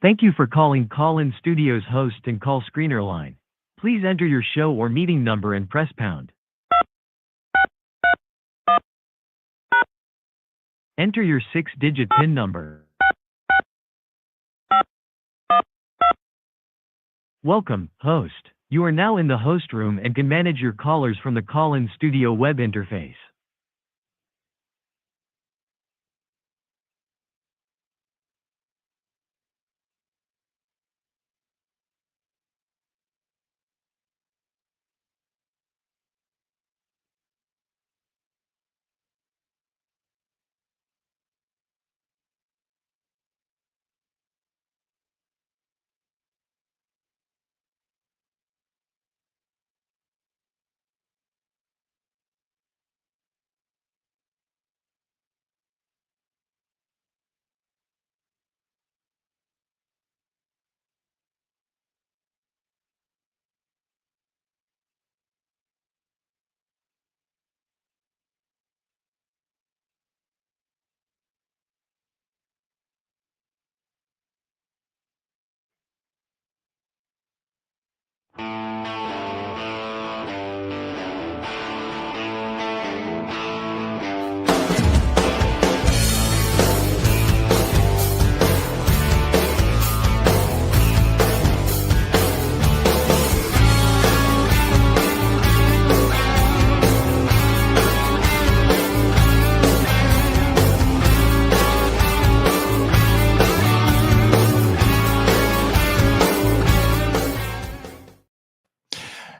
Thank you for calling Call-In Studio's host and call screener line. Please enter your show or meeting number and press pound. Enter your 6-digit PIN number. Welcome, host. You are now in the host room and can manage your callers from the Call-In Studio web interface.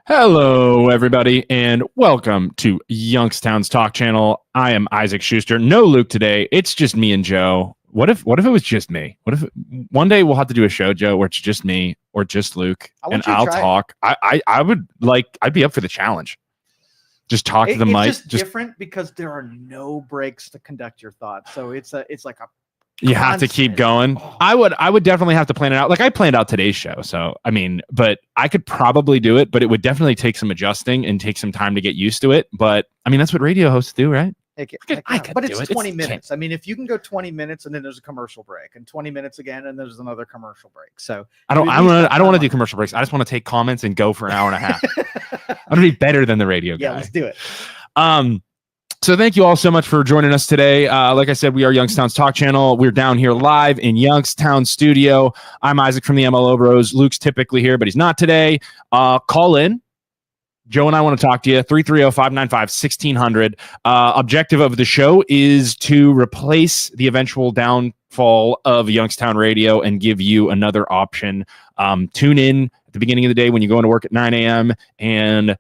Hello, everybody, and welcome to Youngstown's Talk Channel. I am Isaac Schuster. No Luke today. It's just me and Joe. What if it was just me? What if one day we'll have to do a show, Joe, where it's just me or just Luke, and I'll talk. I'd be up for the challenge. Just talk to the mic. It's just different because there are no breaks to conduct your thoughts. So it's like a you have to keep going. Oh. I would definitely have to plan it out. Like I planned out today's show. So, I mean, but I could probably do it, but it would definitely take some adjusting and take some time to get used to it. But I mean, that's what radio hosts do, right? But it's 20 minutes. I mean, if you can go 20 minutes and then there's a commercial break and 20 minutes again, and there's another commercial break. So I don't want to do commercial breaks. I just want to take comments and go for an hour and a half. I'm going to be better than the radio guy. Yeah, let's do it. So thank you all so much for joining us today. Like I said, we are Youngstown's Talk Channel. We're down here live in Youngstown Studio. I'm Isaac from the MLO Bros. Luke's typically here, but he's not today. Call in. Joe and I want to talk to you. 330-595-1600. Objective of the show is to replace the eventual downfall of Youngstown Radio and give you another option. Tune in at the beginning of the day when you go into work at 9 a.m. and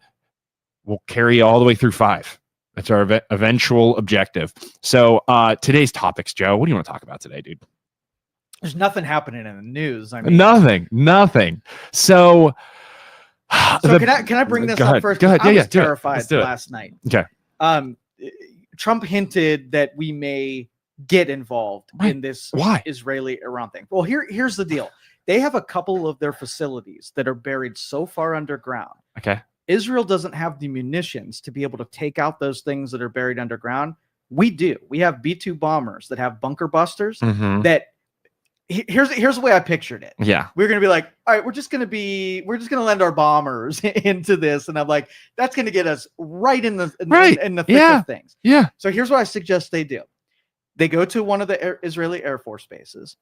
we'll carry you all the way through 5. That's our eventual objective. So today's topics, Joe, what do you want to talk about today, dude? There's nothing happening in the news. I mean, nothing. So can I bring this up first? Go ahead. I was terrified last night. Okay. Trump hinted that we may get involved in this Israeli-Iran thing. Well, here's the deal. They have a couple of their facilities that are buried so far underground. Okay. Israel doesn't have the munitions to be able to take out those things that are buried underground. We do. We have B-2 bombers that have bunker busters. That here's the way I pictured it. Yeah, we're gonna be like, all right, we're just gonna lend our bombers into this, and I'm like, that's gonna get us right in the thick of things. Yeah. So here's what I suggest they do. They go to one of the Israeli Air Force bases.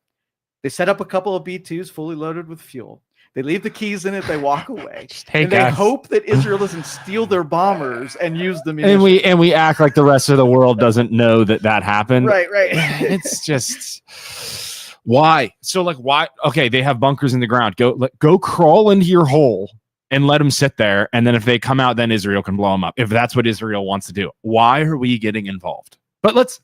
They set up a couple of B-2s fully loaded with fuel. They leave the keys in it. They walk away. And they hope that Israel doesn't steal their bombers and use them. And we act like the rest of the world doesn't know that happened. Right. It's just why? So like why? Okay, they have bunkers in the ground. Go crawl into your hole and let them sit there. And then if they come out, then Israel can blow them up. If that's what Israel wants to do, why are we getting involved? But let's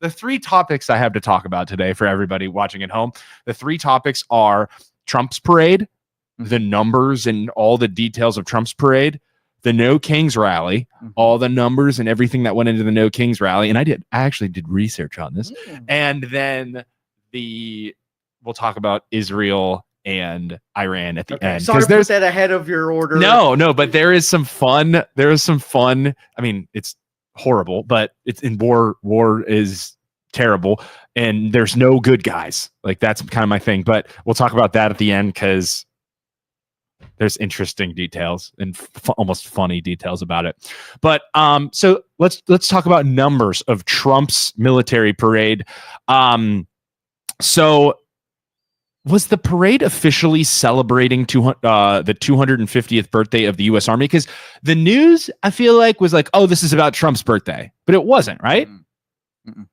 the 3 topics I have to talk about today for everybody watching at home. The 3 topics are Trump's parade, the numbers and all the details of Trump's parade, the No Kings rally, all the numbers and everything that went into the No Kings rally. And I actually did research on this. And then we'll talk about Israel and Iran at the end. Sorry to put that ahead of your order. No, but there is some fun. I mean, it's horrible, but it's in war. War is terrible, and there's no good guys. Like that's kind of my thing. But we'll talk about that at the end because there's interesting details and almost funny details about it. But so let's talk about numbers of Trump's military parade. So was the parade officially celebrating the 250th birthday of the U.S. Army? Because the news, I feel like, was like, oh, this is about Trump's birthday. But it wasn't, right? Mm-mm.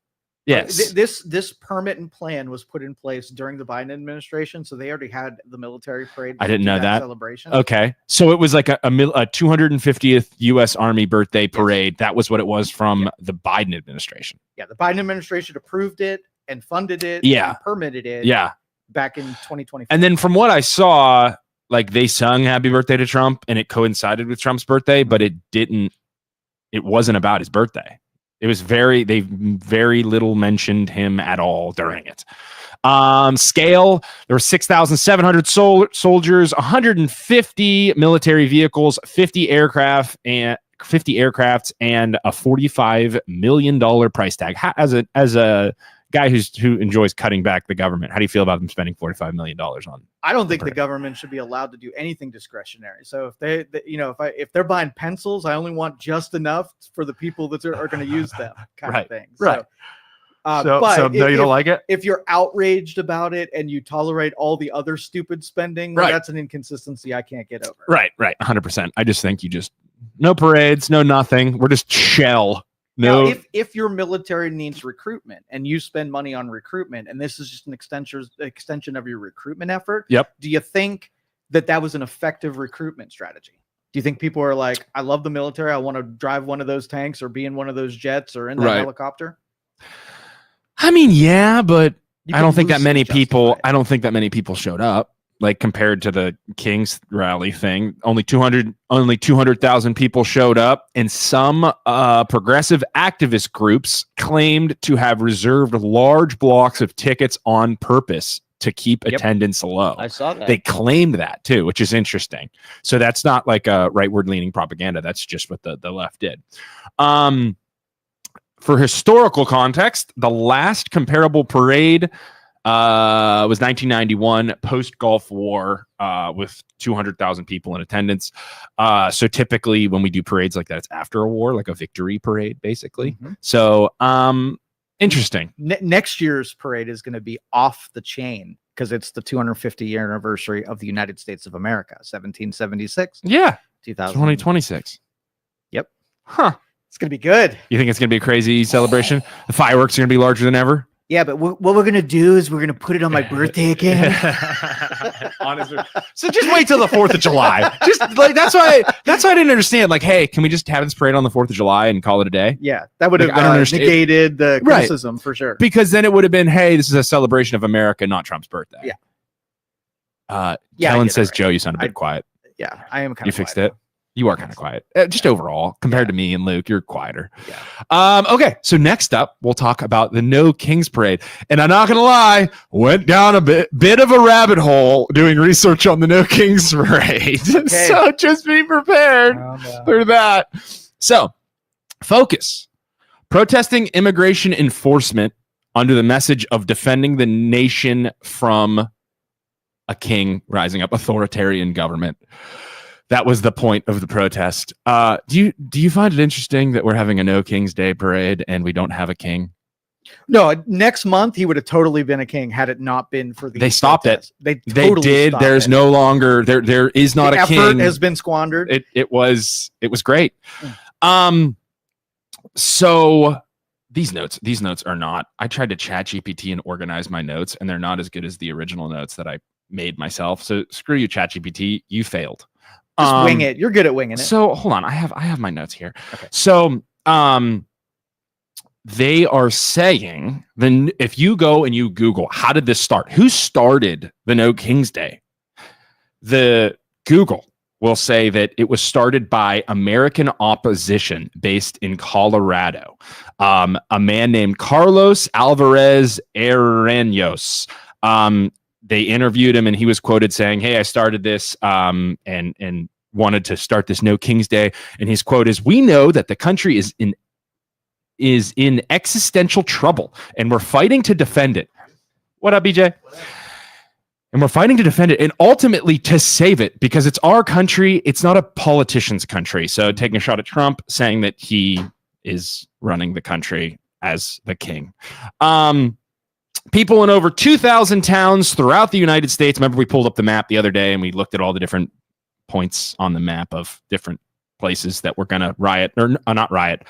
Yes. This permit and plan was put in place during the Biden administration, so they already had the military parade. I didn't know that. Celebration. Okay. So it was like a 250th U.S. Army birthday parade. Yes. That was what it was from the Biden administration. Yeah, the Biden administration approved it and funded it and permitted it. Yeah. Back in 2020. And then from what I saw, like they sung happy birthday to Trump and it coincided with Trump's birthday, but it wasn't about his birthday. It was they very little mentioned him at all during it. Scale, there were 6,700 soldiers, 150 military vehicles, 50 aircrafts, and a $45 million price tag. As a guy who enjoys cutting back the government, how do you feel about them spending $45 million on? I don't think the government should be allowed to do anything discretionary. So if they're buying pencils, I only want just enough for the people that are going to use them, kind of thing. Right. So no, you don't like it? If you're outraged about it and you tolerate all the other stupid spending, well, that's an inconsistency I can't get over. Right. 100%. I just think no parades, no nothing. We're just shell. No. Now, if your military needs recruitment and you spend money on recruitment, and this is just an extension of your recruitment effort, do you think that was an effective recruitment strategy? Do you think people are like, I love the military, I want to drive one of those tanks or be in one of those jets or in that helicopter? I mean, yeah, but I don't think that many people showed up. Like compared to the King's rally thing, only 200,000 people showed up, and some progressive activist groups claimed to have reserved large blocks of tickets on purpose to keep attendance low. I saw that. They claimed that too, which is interesting. So that's not like a rightward leaning propaganda. That's just what the left did. For historical context, the last comparable parade was 1991, post-Gulf War, with 200,000 people in attendance. So typically when we do parades like that, it's after a war, like a victory parade, basically. Mm-hmm. So interesting. Next year's parade is going to be off the chain because it's the 250th anniversary of the United States of America, 1776. Yeah. 2026. Yep. Huh. It's going to be good. You think it's going to be a crazy celebration? The fireworks are going to be larger than ever? Yeah, but what we're going to do is we're going to put it on my birthday again. Honestly. So just wait till the 4th of July. Just like that's why I didn't understand. Like, hey, can we just have this parade on the 4th of July and call it a day? Yeah, that would have negated the criticism for sure. Because then it would have been, hey, this is a celebration of America, not Trump's birthday. Yeah. Kellen says, Joe, you sound a bit quiet. Yeah, I am kind of You fixed quiet. it? You are kind of quiet. Just overall, compared to me and Luke, you're quieter. Yeah. Okay, so next up, we'll talk about the No Kings Parade. And I'm not going to lie, went down a bit of a rabbit hole doing research on the No Kings Parade. Okay. So just be prepared for that. So, focus. Protesting immigration enforcement under the message of defending the nation from a king rising up, authoritarian government. That was the point of the protest. Do you find it interesting that we're having a No King's Day parade and we don't have a king? No, next month he would have totally been a king had it not been for the. They stopped it. They did. There's no longer there is not a king. The effort has been squandered. It was great. So these notes are not. I tried to chat GPT and organize my notes, and they're not as good as the original notes that I made myself. So screw you, chat GPT. You failed. Just wing it. You're good at winging it. So hold on. I have my notes here. Okay. So they are saying then if you go and you Google how did this start? Who started the No King's Day? The Google will say that it was started by American opposition based in Colorado. A man named Carlos Alvarez Arenos. They interviewed him and he was quoted saying, hey, I started this and wanted to start this No King's Day. And his quote is, we know that the country is is in existential trouble, and we're fighting to defend it. What up, BJ? And we're fighting to defend it and ultimately to save it because it's our country. It's not a politician's country. So taking a shot at Trump, saying that he is running the country as the king. People in over 2,000 towns throughout the United States. Remember, we pulled up the map the other day and we looked at all the different points on the map of different places that were going to riot or not riot,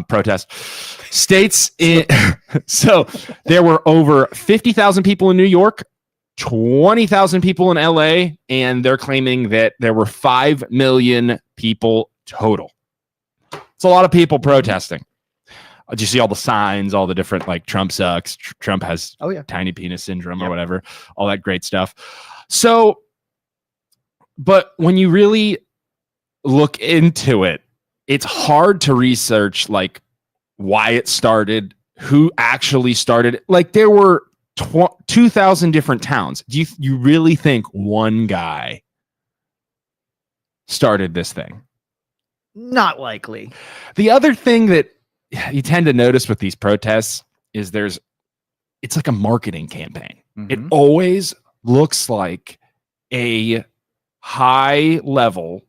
protest states. So there were over 50,000 people in New York, 20,000 people in LA, and they're claiming that there were 5 million people total. It's a lot of people protesting. You see all the signs, all the different, like, Trump sucks, Trump has tiny penis syndrome or whatever, all that great stuff. So, but when you really look into it, it's hard to research, like, why it started, who actually started it. Like, there were 2,000 different towns. Do you really think one guy started this thing? Not likely. The other thing that you tend to notice with these protests is it's like a marketing campaign. It always looks like a high level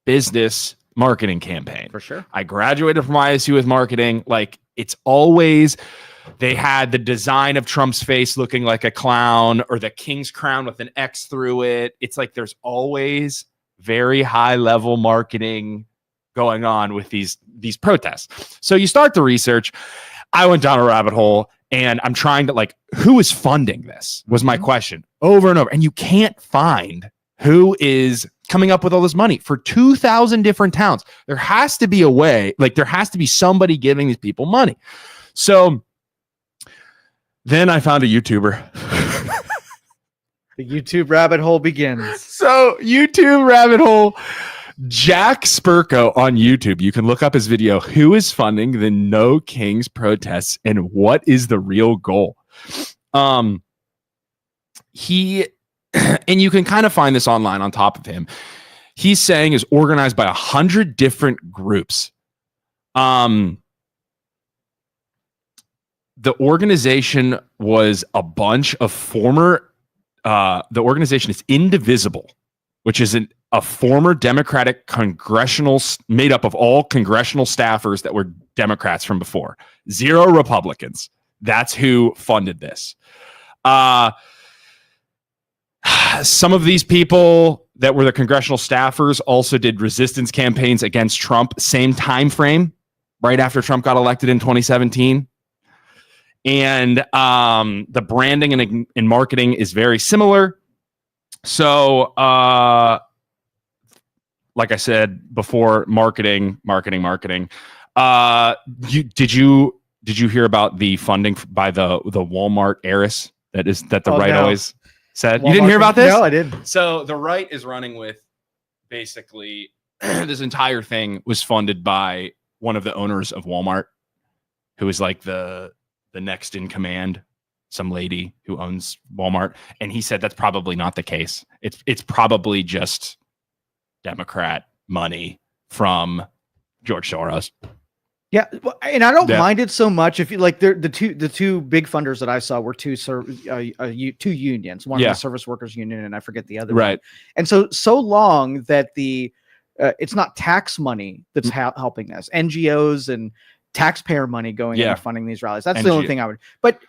business marketing campaign. For sure. I graduated from ISU with marketing. Like, it's always, they had the design of Trump's face looking like a clown or the king's crown with an X through it. It's like there's always very high level marketing going on with these protests. So you start the research. I went down a rabbit hole and I'm trying to, like, who is funding this was my question over and over. And you can't find who is coming up with all this money for 2,000 different towns. There has to be a way, like, there has to be somebody giving these people money. So then I found a YouTuber. The YouTube rabbit hole begins. So YouTube rabbit hole, Jack Spurko on YouTube. You can look up his video. Who is funding the No Kings protests and what is the real goal? He, and you can kind of find this online on top of him. He's saying is organized by 100 different groups. The organization was a bunch of former, the organization is Indivisible, which is a former Democratic congressional, made up of all congressional staffers that were Democrats from before. 0 Republicans. That's who funded this. Some of these people that were the congressional staffers also did resistance campaigns against Trump, same time frame, right after Trump got elected in 2017. And the branding and marketing is very similar. So, like I said before, marketing. Did you hear about the funding by the Walmart heiress that the right always said? Walmart, you didn't hear about this? No, I didn't. So the right is running with basically this entire thing was funded by one of the owners of Walmart, who is like the next in command, some lady who owns Walmart. And he said that's probably not the case. It's probably just Democrat money from George Soros. Yeah, and I don't mind it so much if you like. The two big funders that I saw were two unions. One of the Service Workers Union, and I forget the other. Right. One. And so long that it's not tax money that's helping us. NGOs and taxpayer money going into funding these rallies. That's the only thing I would. But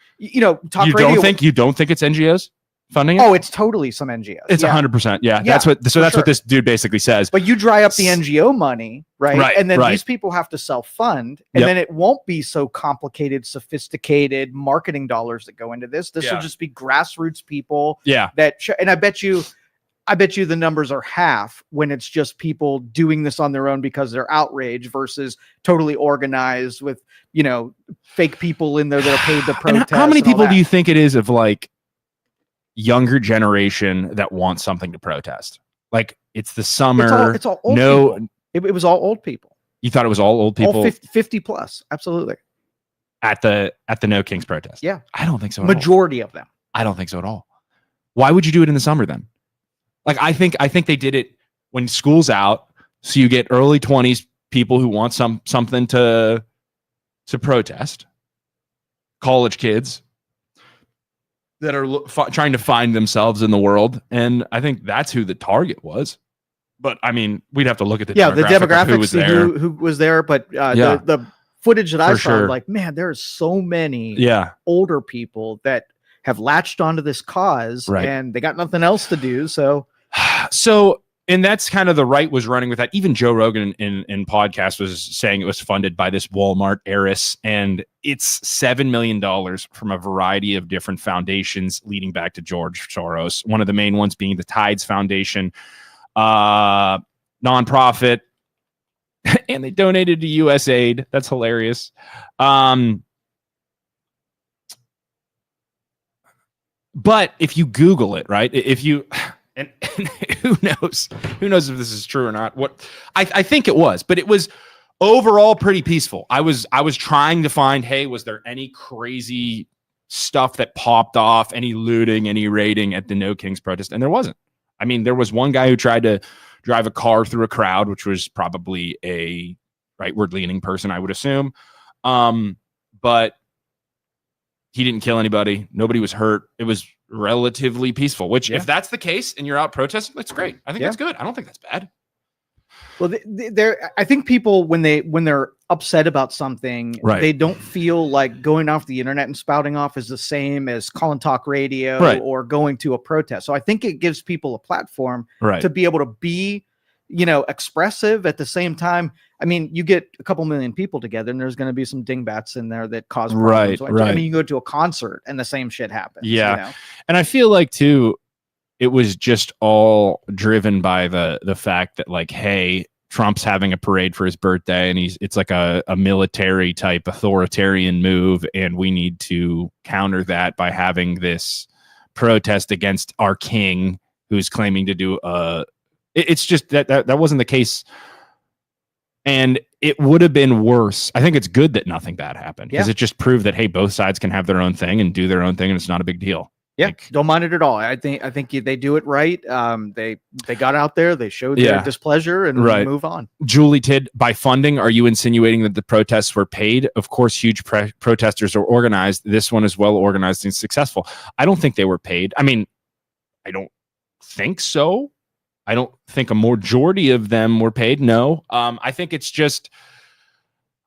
talk radio. You don't think it's NGOs funding it? Oh, it's totally some NGOs. It's 100%. Yeah. That's what this dude basically says. But you dry up the NGO money, right? And then these people have to self-fund, and then it won't be so complicated, sophisticated marketing dollars that go into this. This will just be grassroots people. Yeah. And I bet you the numbers are half when it's just people doing this on their own because they're outraged versus totally organized with, fake people in there that are paid to protest. How many people do you think it is of like younger generation that wants something to protest? Like, it's the summer. It's all old people. It was all old people. You thought it was all old people? All 50 plus. Absolutely. At the No Kings protest. Yeah. I don't think so. Majority of them. I don't think so at all. Why would you do it in the summer then? Like, I think they did it when school's out. So you get early 20s people who want something to to protest, college kids that are trying to find themselves in the world. And I think that's who the target was. But I mean, we'd have to look at the demographics of who was there. Who was there. But the footage that I saw, sure. like, man, there's so many older people that have latched onto this cause, and they got nothing else to do. So, and that's kind of the right was running with that. Even Joe Rogan in podcast was saying it was funded by this Walmart heiress, and it's $7 million from a variety of different foundations leading back to George Soros. One of the main ones being the Tides Foundation, nonprofit, and they donated to USAID. That's hilarious. But if you Google it, right? If you and who knows if this is true or not. What I think it was, but it was overall pretty peaceful. I was trying to find, hey, was there any crazy stuff that popped off, any looting, any raiding at the No Kings protest? And there wasn't. I mean, there was one guy who tried to drive a car through a crowd, which was probably a rightward leaning person, I would assume. But he didn't kill anybody. Nobody was hurt. It was relatively peaceful, which if that's the case and you're out protesting, that's great. I think that's good. I don't think that's bad. Well, I think people, when they're upset about something, they don't feel like going off the internet and spouting off is the same as calling talk radio or going to a protest. So I think it gives people a platform to be able to be, expressive at the same time. I mean, you get a couple million people together and there's going to be some dingbats in there that cause problems. I mean, you go to a concert and the same shit happens. Yeah. And I feel like too, it was just all driven by the fact that, like, hey, Trump's having a parade for his birthday and it's like a military type authoritarian move. And we need to counter that by having this protest against our king who's claiming to do it's just that wasn't the case. And it would have been worse. I think it's good that nothing bad happened because it just proved that, hey, both sides can have their own thing and do their own thing. And it's not a big deal. Yeah, don't mind it at all. I think they do it right. They got out there, they showed their displeasure, and move on. Julie Tidd, by funding, are you insinuating that the protests were paid? Of course, huge protesters are organized. This one is well organized and successful. I don't think they were paid. I mean, I don't think so. I don't think a majority of them were paid. No, I think it's just.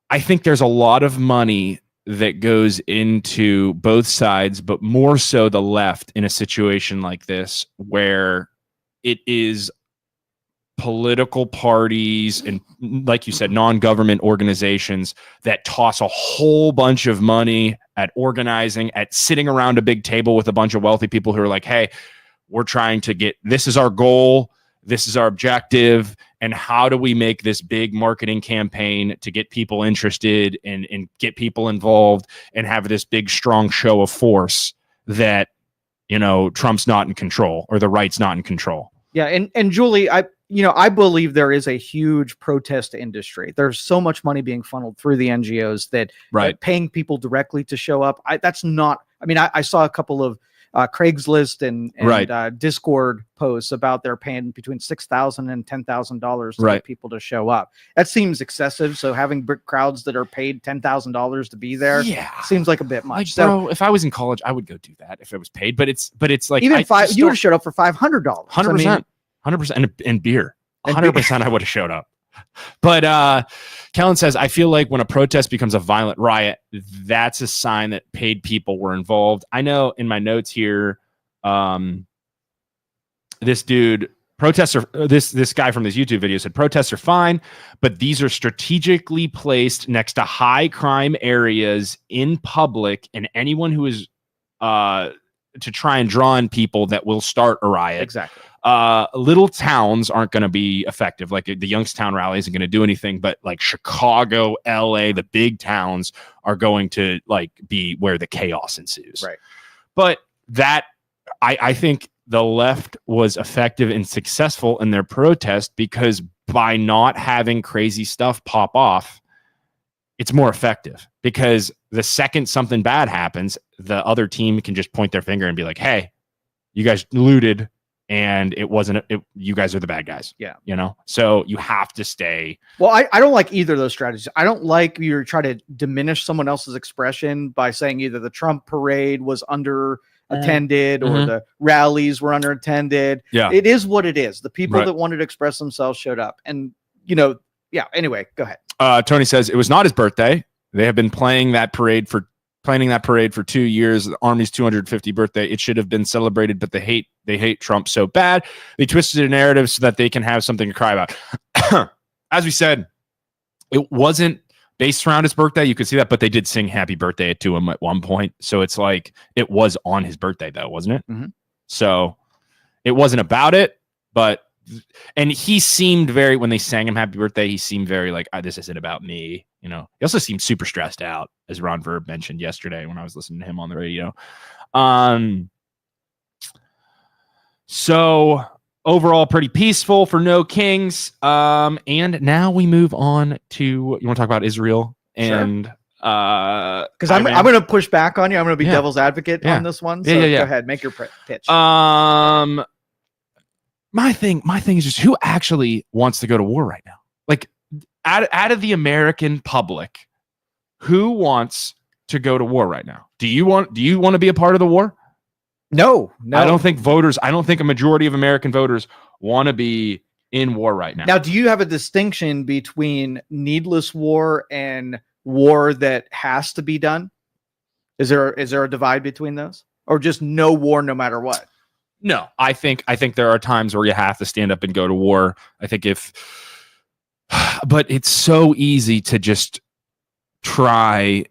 I think there's a lot of money that goes into both sides, but more so the left in a situation like this, where it is political parties and, like you said, non-government organizations that toss a whole bunch of money at organizing, at sitting around a big table with a bunch of wealthy people who are like, hey, we're trying to get, this is our goal, this is our objective, and how do we make this big marketing campaign to get people interested and get people involved and have this big, strong show of force that, Trump's not in control or the right's not in control. Yeah. And Julie, I believe there is a huge protest industry. There's so much money being funneled through the NGOs that paying people directly to show up. I saw a couple of Craigslist and Discord posts about they're paying between $6,000 and $10,000 to get people to show up. That seems excessive. So having big crowds that are paid $10,000 to be there seems like a bit much. Like, bro, if I was in college, I would go do that if it was paid. But it's like even you would have showed up for $500. 100%, and beer. 100%, I would have showed up. But Kellen says, I feel like when a protest becomes a violent riot, that's a sign that paid people were involved. I know in my notes here, this dude, this guy from this YouTube video said protests are fine, but these are strategically placed next to high crime areas in public, and anyone who is to try and draw in people that will start a riot. Exactly. Little towns aren't going to be effective. Like the Youngstown rally isn't going to do anything, but like Chicago, LA, the big towns are going to like be where the chaos ensues. Right. But that I think the left was effective and successful in their protest because by not having crazy stuff pop off, it's more effective because the second something bad happens, the other team can just point their finger and be like, hey, you guys looted and it wasn't. You guys are the bad guys. Yeah. You know, so you have to stay. Well, I don't like either of those strategies. I don't like you're trying to diminish someone else's expression by saying either the Trump parade was attended or the rallies were underattended. Yeah. It is what it is. The people Right. that wanted to express themselves showed up. And, anyway, go ahead. Tony says it was not his birthday. They have been planning that parade for 2 years. The Army's 250th birthday. It should have been celebrated, but they hate Trump so bad. They twisted a narrative so that they can have something to cry about. As we said, it wasn't based around his birthday. You could see that, but they did sing happy birthday to him at one point. So it's like it was on his birthday though, wasn't it? Mm-hmm. So it wasn't about it, and he seemed when they sang him happy birthday, he seemed very like, this isn't about me. You know, he also seemed super stressed out, as Ron Verb mentioned yesterday when I was listening to him on the radio. So overall, pretty peaceful for no kings. And now we move on to, you want to talk about Israel and because I'm going to push back on you. I'm going to be devil's advocate on this one. So go ahead, make your pitch. My thing is just who actually wants to go to war right now? Like out of the American public, who wants to go to war right now? Do you want to be a part of the war? No. I don't think a majority of American voters want to be in war right now. Now, do you have a distinction between needless war and war that has to be done? Is there a divide between those, or just no war no matter what? No, I think there are times where you have to stand up and go to war. I think but it's so easy to just try.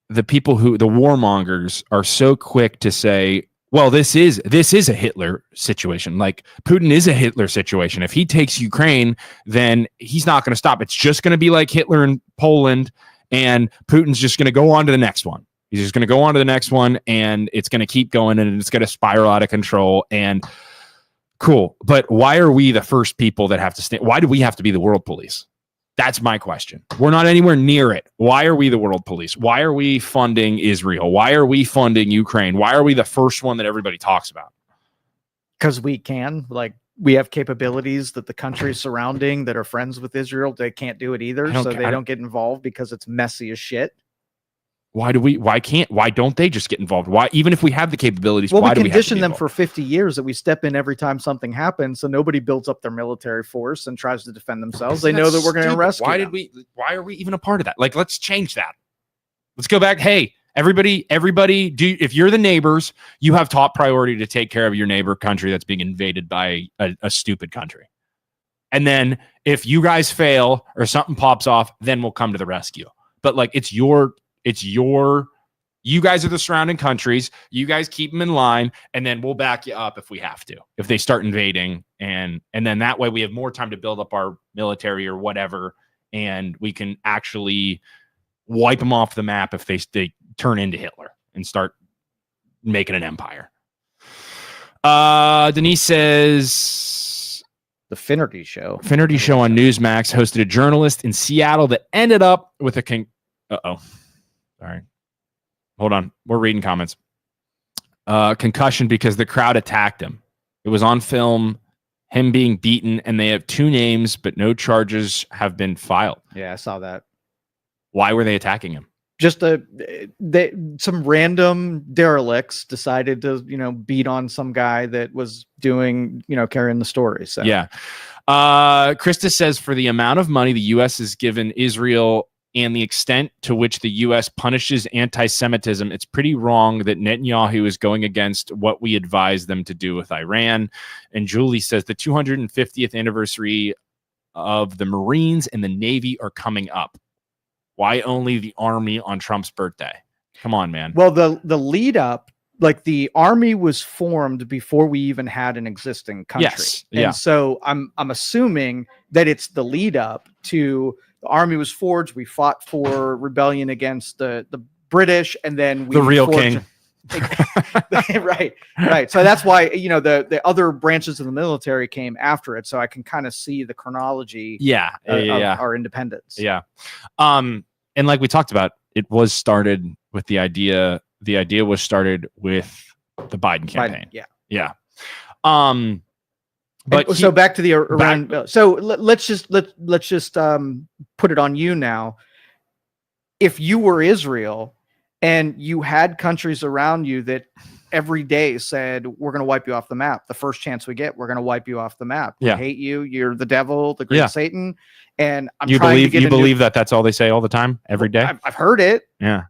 The warmongers are so quick to say, well, this is a Hitler situation. Like Putin is a Hitler situation. If he takes Ukraine, then he's not going to stop. It's just going to be like Hitler in Poland, and Putin's just going to go on to the next one. He's just going to go on to the next one, and it's going to keep going, and it's going to spiral out of control. And cool, but why are we the first people that have to stand? Why do we have to be the world police? That's my question. We're not anywhere near it. Why are we the world police? Why are we funding Israel? Why are we funding Ukraine? Why are we the first one that everybody talks about? Because we can. Like, we have capabilities that the countries surrounding that are friends with Israel, they can't do it either. So they don't get involved because it's messy as shit. Why don't they just get involved? Why, even if we have the capabilities, well, why we do we condition have to be them for 50 years that we step in every time something happens, so nobody builds up their military force and tries to defend themselves. They know that we're going to rescue them. Why are we even a part of that? Like, let's change that. Let's go back. Hey, everybody, if you're the neighbors, you have top priority to take care of your neighbor country that's being invaded by a stupid country. And then if you guys fail or something pops off, then we'll come to the rescue. But like, you guys are the surrounding countries. You guys keep them in line, and then we'll back you up if we have to, if they start invading. And then that way we have more time to build up our military or whatever. And we can actually wipe them off the map if they turn into Hitler and start making an empire. Denise says the Finnerty show on Newsmax hosted a journalist in Seattle that ended up with a Sorry. Hold on. We're reading comments. Concussion because the crowd attacked him. It was on film, him being beaten, and they have 2 names, but no charges have been filed. Yeah, I saw that. Why were they attacking him? Just some random derelicts decided to, beat on some guy that was doing, carrying the story. So yeah. Krista says for the amount of money the U.S. has given Israel and the extent to which the U.S. punishes anti-Semitism, it's pretty wrong that Netanyahu is going against what we advised them to do with Iran. And Julie says the 250th anniversary of the Marines and the Navy are coming up. Why only the Army on Trump's birthday? Come on, man. Well, the lead up, like the Army was formed before we even had an existing country. Yes. And so I'm assuming that it's the lead up to the Army was forged. We fought for rebellion against the British, and then we the real king. right. So that's why the other branches of the military came after it. So I can kind of see the chronology. Of our independence. Yeah. And like we talked about, it was started with the idea. The idea was started with the Biden campaign. Yeah. But so back to the Iran bill. So let's just put it on you now. If you were Israel and you had countries around you that every day said, we're going to wipe you off the map. The first chance we get, we're going to wipe you off the map. We hate you. You're the devil, the great Satan. And you believe that that's all they say all the time, every day? I've heard it. Yeah.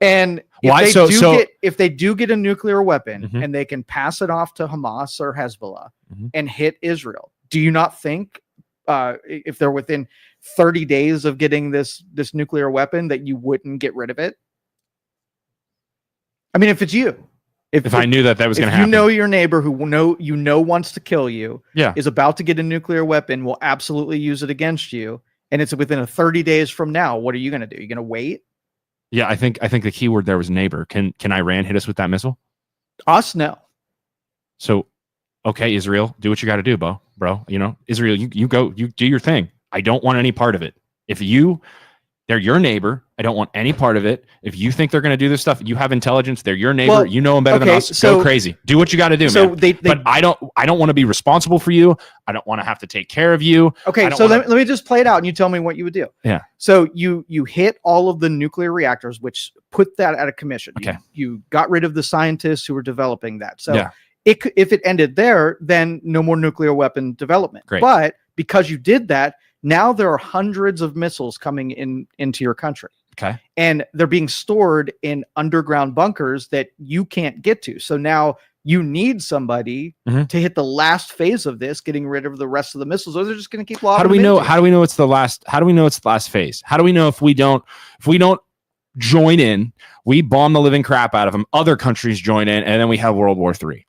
And if they do get a nuclear weapon and they can pass it off to Hamas or Hezbollah and hit Israel, do you not think if they're within 30 days of getting this nuclear weapon that you wouldn't get rid of it? I mean, if it's you, if I knew that was going to happen, you know your neighbor who wants to kill you, is about to get a nuclear weapon, will absolutely use it against you, and it's within 30 days from now. What are you going to do? You're going to wait? Yeah, I think the key word there was neighbor. Can Iran hit us with that missile? Us, no. So, okay, Israel, do what you got to do, bro. You know, Israel, you go, you do your thing. I don't want any part of it. If they're your neighbor, I don't want any part of it. If you think they're going to do this stuff, you have intelligence. They're your neighbor. You know them better than us. So, go crazy. Do what you got to do, man. But I don't want to be responsible for you. I don't want to have to take care of you. Okay, so let me just play it out and you tell me what you would do. Yeah. So you hit all of the nuclear reactors, which put that out of commission. Okay. You got rid of the scientists who were developing that. So if it ended there, then no more nuclear weapon development. Great. But because you did that, now there are hundreds of missiles coming into your country. Okay. And they're being stored in underground bunkers that you can't get to. So now you need somebody to hit the last phase of this, getting rid of the rest of the missiles, or they're just going to keep lobbing. How do we know it's the last? How do we know it's the last phase? How do we know if we don't join in, we bomb the living crap out of them, other countries join in, and then we have World War III?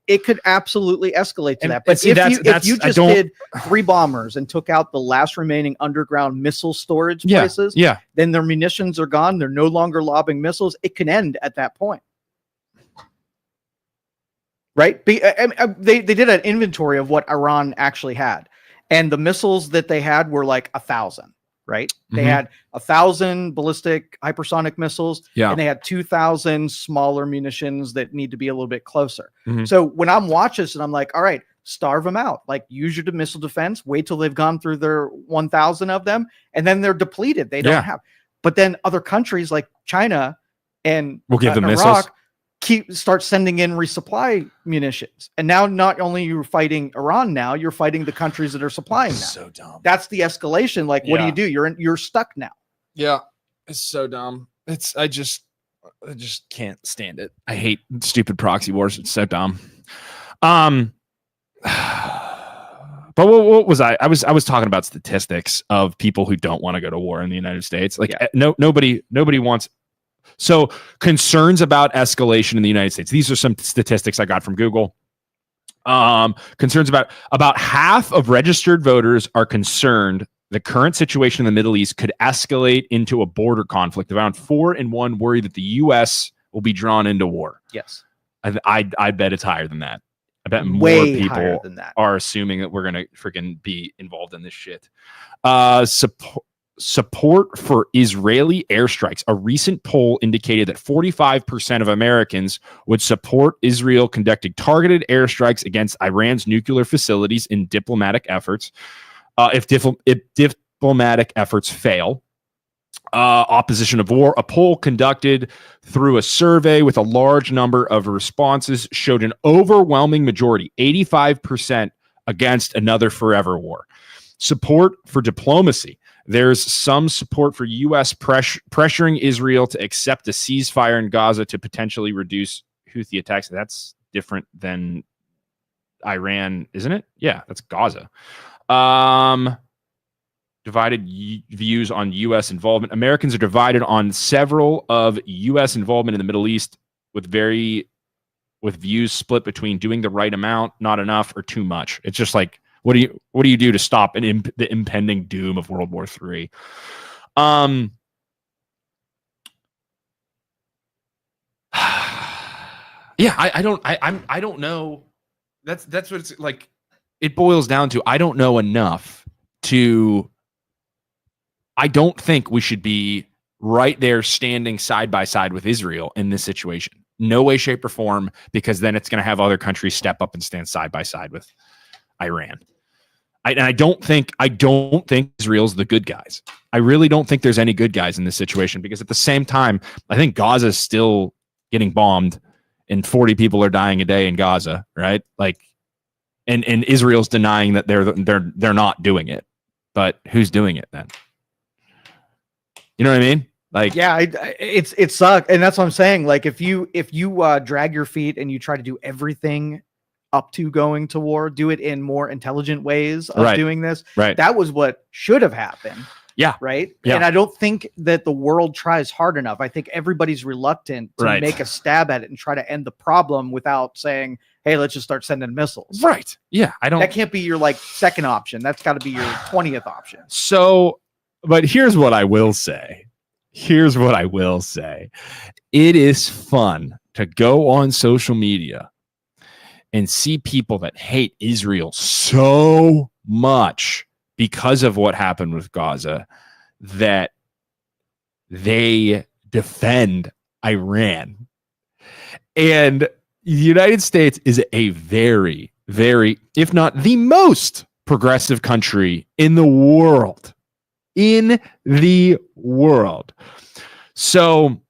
It could absolutely escalate to that. But if you just did 3 bombers and took out the last remaining underground missile storage places, then their munitions are gone. They're no longer lobbing missiles. It can end at that point. Right? They did an inventory of what Iran actually had. And the missiles that they had were like 1,000. Right? They had 1,000 ballistic hypersonic missiles, and they had 2,000 smaller munitions that need to be a little bit closer. So when I'm watching this and I'm like, all right, starve them out. Like, use your missile defense, wait till they've gone through their 1,000 of them, and then they're depleted. They don't have. But then other countries like China and we'll give them Iraq missiles. Start sending in resupply munitions. And now not only you're fighting Iran, now you're fighting the countries that are supplying that. So dumb. That's the escalation. Like, what do? You're stuck now. Yeah. It's so dumb. I just can't stand it. I hate stupid proxy wars. It's so dumb. But what was I was talking about statistics of people who don't want to go to war in the United States. Like nobody wants. So concerns about escalation in the United States. These are some statistics I got from Google. Concerns about half of registered voters are concerned the current situation in the Middle East could escalate into a border conflict. Around 4 in 1 worry that the U.S. will be drawn into war. Yes. I bet it's higher than that. I bet more people are assuming that we're going to freaking be involved in this shit. Support for Israeli airstrikes. A recent poll indicated that 45% of Americans would support Israel conducting targeted airstrikes against Iran's nuclear facilities in diplomatic efforts. If diplomatic efforts fail, opposition of war. A poll conducted through a survey with a large number of responses showed an overwhelming majority, 85%, against another forever war. Support for diplomacy. There's some support for U.S. pressuring Israel to accept a ceasefire in Gaza to potentially reduce Houthi attacks. That's different than Iran, isn't it? Yeah, that's Gaza. Divided views on U.S. involvement. Americans are divided on several of U.S. involvement in the Middle East, with views split between doing the right amount, not enough, or too much. It's just like, what do you do to stop the impending doom of World War III? Yeah, I don't know. That's what it's like. It boils down to, I don't know enough to. I don't think we should be right there standing side by side with Israel in this situation. No way, shape, or form, because then it's going to have other countries step up and stand side by side with Iran. I don't think Israel's the good guys. I really don't think there's any good guys in this situation, because at the same time, I think Gaza is still getting bombed and 40 people are dying a day in Gaza, right? Like, and Israel's denying that they're not doing it. But who's doing it then? You know what I mean? Like, yeah, it sucks, and that's what I'm saying. Like, if you drag your feet and you try to do everything up to going to war, do it in more intelligent ways of doing this. Right. That was what should have happened. Yeah. Right. Yeah. And I don't think that the world tries hard enough. I think everybody's reluctant to make a stab at it and try to end the problem without saying, hey, let's just start sending missiles. Right. Yeah. That can't be your like second option. That's got to be your 20th option. So, but here's what I will say. It is fun to go on social media and see people that hate Israel so much because of what happened with Gaza that they defend Iran. And the United States is a very, very, if not the most progressive country in the world. So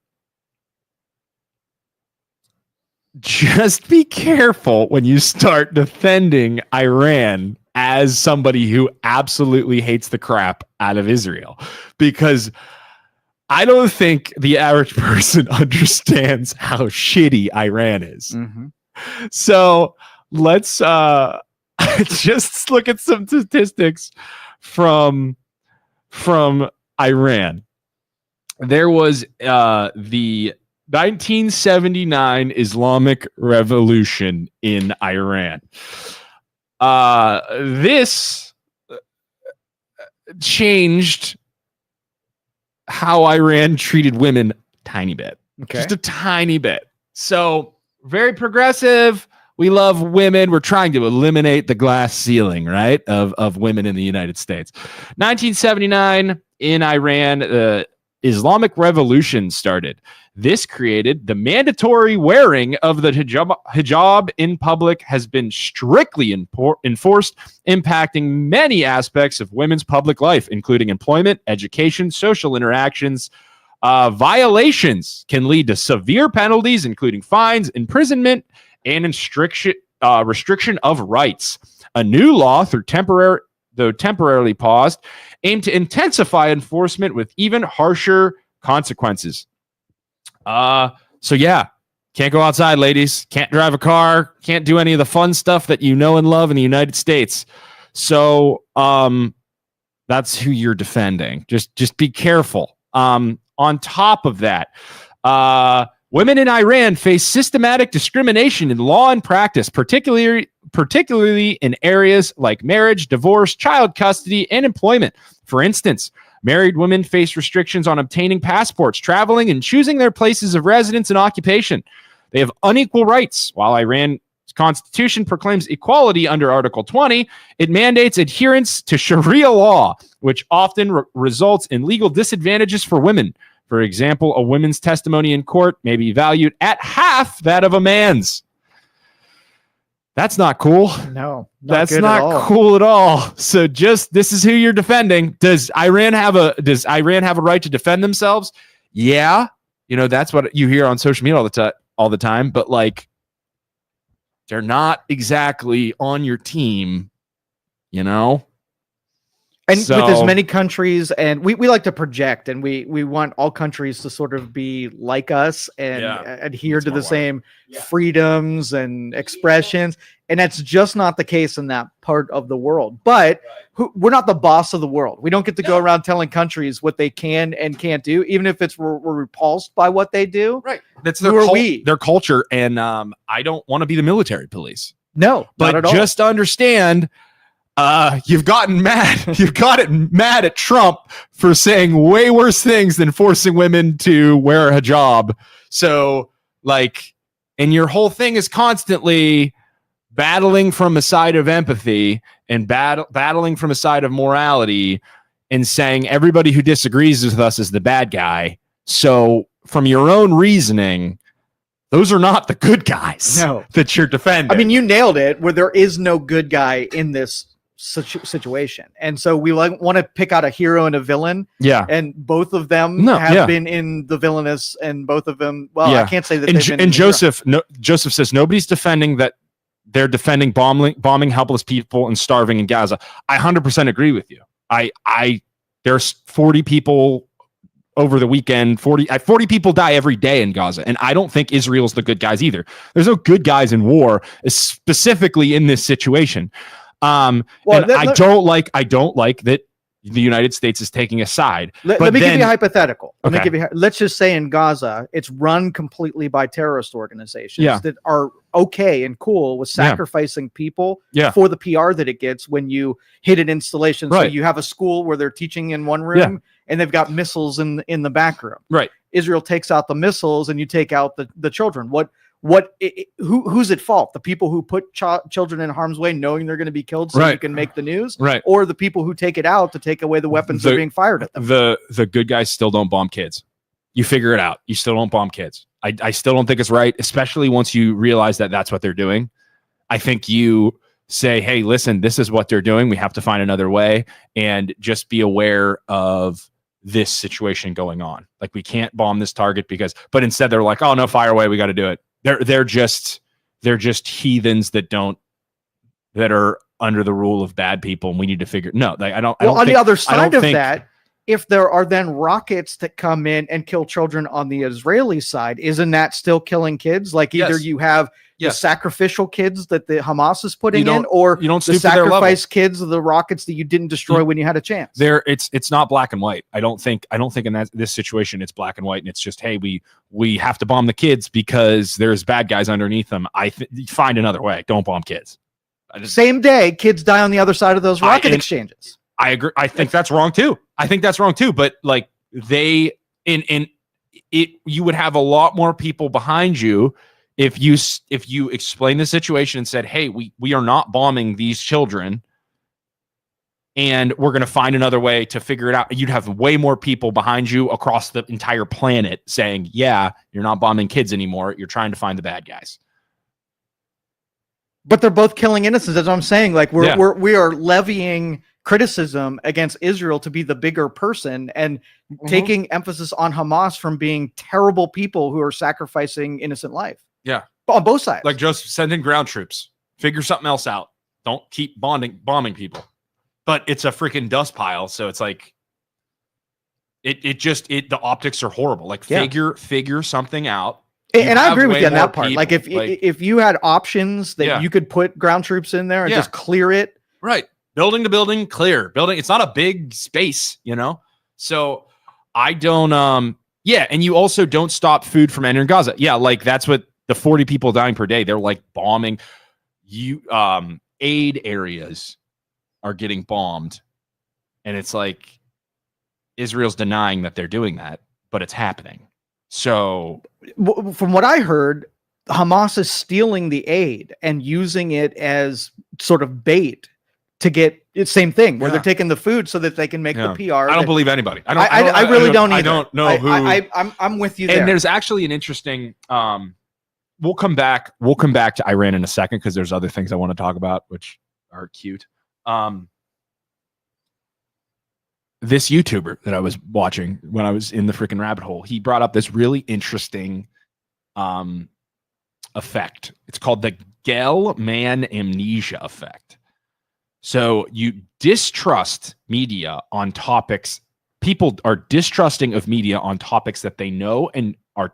just be careful when you start defending Iran as somebody who absolutely hates the crap out of Israel, because I don't think the average person understands how shitty Iran is. Mm-hmm. So let's just look at some statistics from Iran. There was the 1979 Islamic Revolution in Iran. This changed how Iran treated women a tiny bit. Okay. Just a tiny bit. So very progressive. We love women. We're trying to eliminate the glass ceiling, right, of women in the United States. 1979 in Iran, the Islamic Revolution started. This created the mandatory wearing of the hijab in public has been strictly enforced, impacting many aspects of women's public life, including employment, education, social interactions. Violations can lead to severe penalties, including fines, imprisonment, and restriction of rights. A new law, though temporarily paused, aimed to intensify enforcement with even harsher consequences. So yeah, can't go outside, ladies. Can't drive a car. Can't do any of the fun stuff that you know and love in the United States. So that's who you're defending. Just be careful. On top of that, women in Iran face systematic discrimination in law and practice, particularly in areas like marriage, divorce, child custody, and employment. For instance, married women face restrictions on obtaining passports, traveling, and choosing their places of residence and occupation. They have unequal rights. While Iran's constitution proclaims equality under Article 20, it mandates adherence to Sharia law, which often results in legal disadvantages for women. For example, a woman's testimony in court may be valued at half that of a man's. That's not cool. No, that's not cool at all. So this is who you're defending. Does Iran have a right to defend themselves? Yeah. That's what you hear on social media all the time, but like they're not exactly on your team, And with as many countries, and we like to project, and we want all countries to sort of be like us and adhere to the same freedoms and expressions. And that's just not the case in that part of the world. But we're not the boss of the world. We don't get to go around telling countries what they can and can't do, even if we're repulsed by what they do. Right. That's their culture. And I don't want to be the military police. No, but not at all. Just understand. You've gotten mad. You've gotten mad at Trump for saying way worse things than forcing women to wear a hijab. So, and your whole thing is constantly battling from a side of empathy and battling from a side of morality and saying everybody who disagrees with us is the bad guy. So, from your own reasoning, Those are not the good guys that you're defending. I mean, you nailed it, where there is no good guy in this situation. And so we want to pick out a hero and a villain. Yeah. And both of them have been in the villainous, and both of them, I can't say that they've been and Joseph says nobody's defending that. They're defending bombing helpless people and starving in Gaza. I 100% agree with you. There's 40 people over the weekend. 40 people die every day in Gaza, and I don't think Israel's the good guys either. There's no good guys in war, specifically in this situation. I don't like that the United States is taking a side. Let me give you a hypothetical. Let's just say in Gaza, it's run completely by terrorist organizations that are okay and cool with sacrificing people for the PR that it gets when you hit an installation. Right. So you have a school where they're teaching in one room and they've got missiles in the back room. Right. Israel takes out the missiles and you take out the children. Who's at fault? The people who put children in harm's way knowing they're going to be killed so you can make the news, or the people who take it out to take away the weapons that are being fired at them? The good guys still don't bomb kids. You figure it out. You still don't bomb kids. I still don't think it's right, especially once you realize that that's what they're doing. I think you say, hey, listen, this is what they're doing. We have to find another way, and just be aware of this situation going on. Like, we can't bomb this target but instead they're like, oh no, fire away. We got to do it. They're just heathens that are under the rule of bad people, and we need to figure. No, I don't. On the other side of that, if there are then rockets that come in and kill children on the Israeli side, isn't that still killing kids? Like, either you have the sacrificial kids that the Hamas is putting in, or you don't the sacrifice kids of the rockets that you didn't destroy when you had a chance. It's not black and white. I don't think in this situation it's black and white, and it's just, hey, we have to bomb the kids because there's bad guys underneath them. Find another way. Don't bomb kids. Same day, kids die on the other side of those rocket exchanges. I agree. I think that's wrong too. But like, you would have a lot more people behind you if you explain the situation and said, hey, we are not bombing these children, and we're going to find another way to figure it out. You'd have way more people behind you across the entire planet saying, yeah, you're not bombing kids anymore. You're trying to find the bad guys. But they're both killing innocents. That's what I'm saying. Like, we are levying criticism against Israel to be the bigger person, and taking emphasis on Hamas from being terrible people who are sacrificing innocent life. Yeah. On both sides. Like, just send in ground troops. Figure something else out. Don't keep bombing people. But it's a freaking dust pile, so it's like the optics are horrible. Like, figure something out. And I agree with you on that part. Like, if you had options that you could put ground troops in there and just clear it. Right. Building to building, clear. Building, it's not a big space, So I don't and you also don't stop food from entering Gaza. Yeah, like, that's what the 40 people dying per day, they're like bombing aid areas are getting bombed. And it's like, Israel's denying that they're doing that, but it's happening. So from what I heard, Hamas is stealing the aid and using it as sort of bait to get it's same thing where they're taking the food so that they can make the PR. I don't believe anybody. I really don't either. I don't know who. I'm with you there. And there's actually an interesting. We'll come back to Iran in a second because there's other things I want to talk about which are cute. This YouTuber that I was watching when I was in the freaking rabbit hole, he brought up this really interesting effect. It's called the Gell-Mann amnesia effect. So you distrust media on topics. People are distrusting of media on topics that they know and are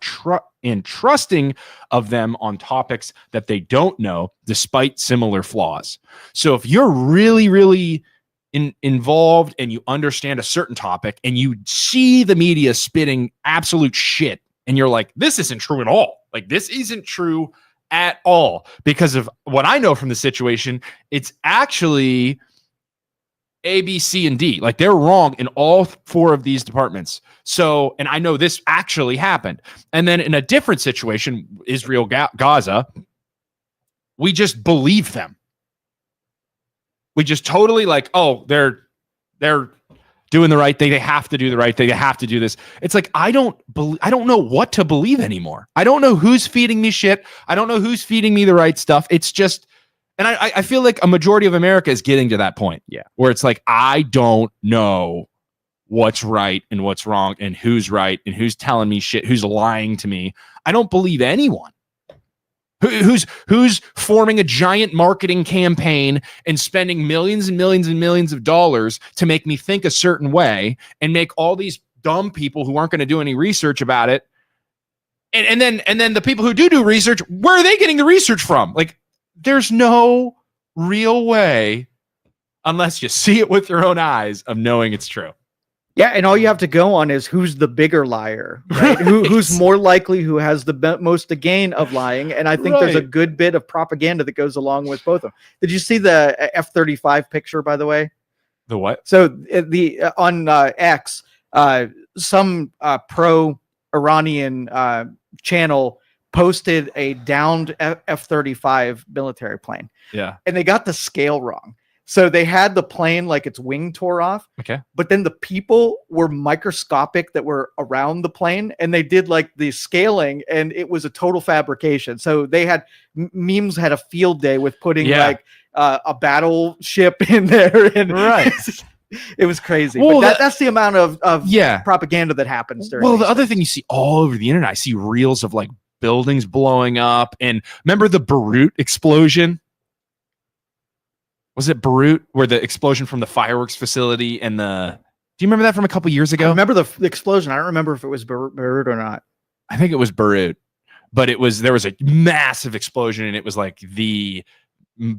trusting of them on topics that they don't know, despite similar flaws. So if you're really, really involved and you understand a certain topic and you see the media spitting absolute shit and you're like, this isn't true at all. Like, this isn't true at all, because of what I know from the situation. It's actually A, B, C, and D. Like, they're wrong in all four of these departments. So, and I know this actually happened. And then in a different situation, Israel, Gaza, we just believe them. We just totally like, oh, they're doing the right thing. They have to do the right thing. They have to do this. It's like, I don't know what to believe anymore. I don't know who's feeding me shit. I don't know who's feeding me the right stuff. It's just, and I feel like a majority of America is getting to that point. Yeah. Where it's like, I don't know what's right and what's wrong and who's right and who's telling me shit, who's lying to me. I don't believe anyone. Who's forming a giant marketing campaign and spending millions and millions and millions of dollars to make me think a certain way and make all these dumb people who aren't going to do any research about it. And then the people who do research, where are they getting the research from? Like, there's no real way, unless you see it with your own eyes, of knowing it's true. Yeah, and all you have to go on is who's the bigger liar, right? Who's more likely, who has the most to gain of lying. And I think there's a good bit of propaganda that goes along with both of them. Did you see the F-35 picture, by the way? The what? So on X, some pro-Iranian channel posted a downed F-35 military plane. Yeah. And they got the scale wrong. So they had the plane like its wing tore off. Okay. But then the people were microscopic that were around the plane, and they did like the scaling, and it was a total fabrication. So they had memes had a field day with putting like a battleship in there, and it was crazy. Well, but that's the amount of propaganda that happens during. Well, the other thing you see all over the internet, I see reels of like buildings blowing up, and remember the Beirut explosion? Was it Beirut, where the explosion from the fireworks facility and the? Do you remember that from a couple years ago? I remember the explosion. I don't remember if it was Beirut or not. I think it was Beirut, but there was a massive explosion, and it was like the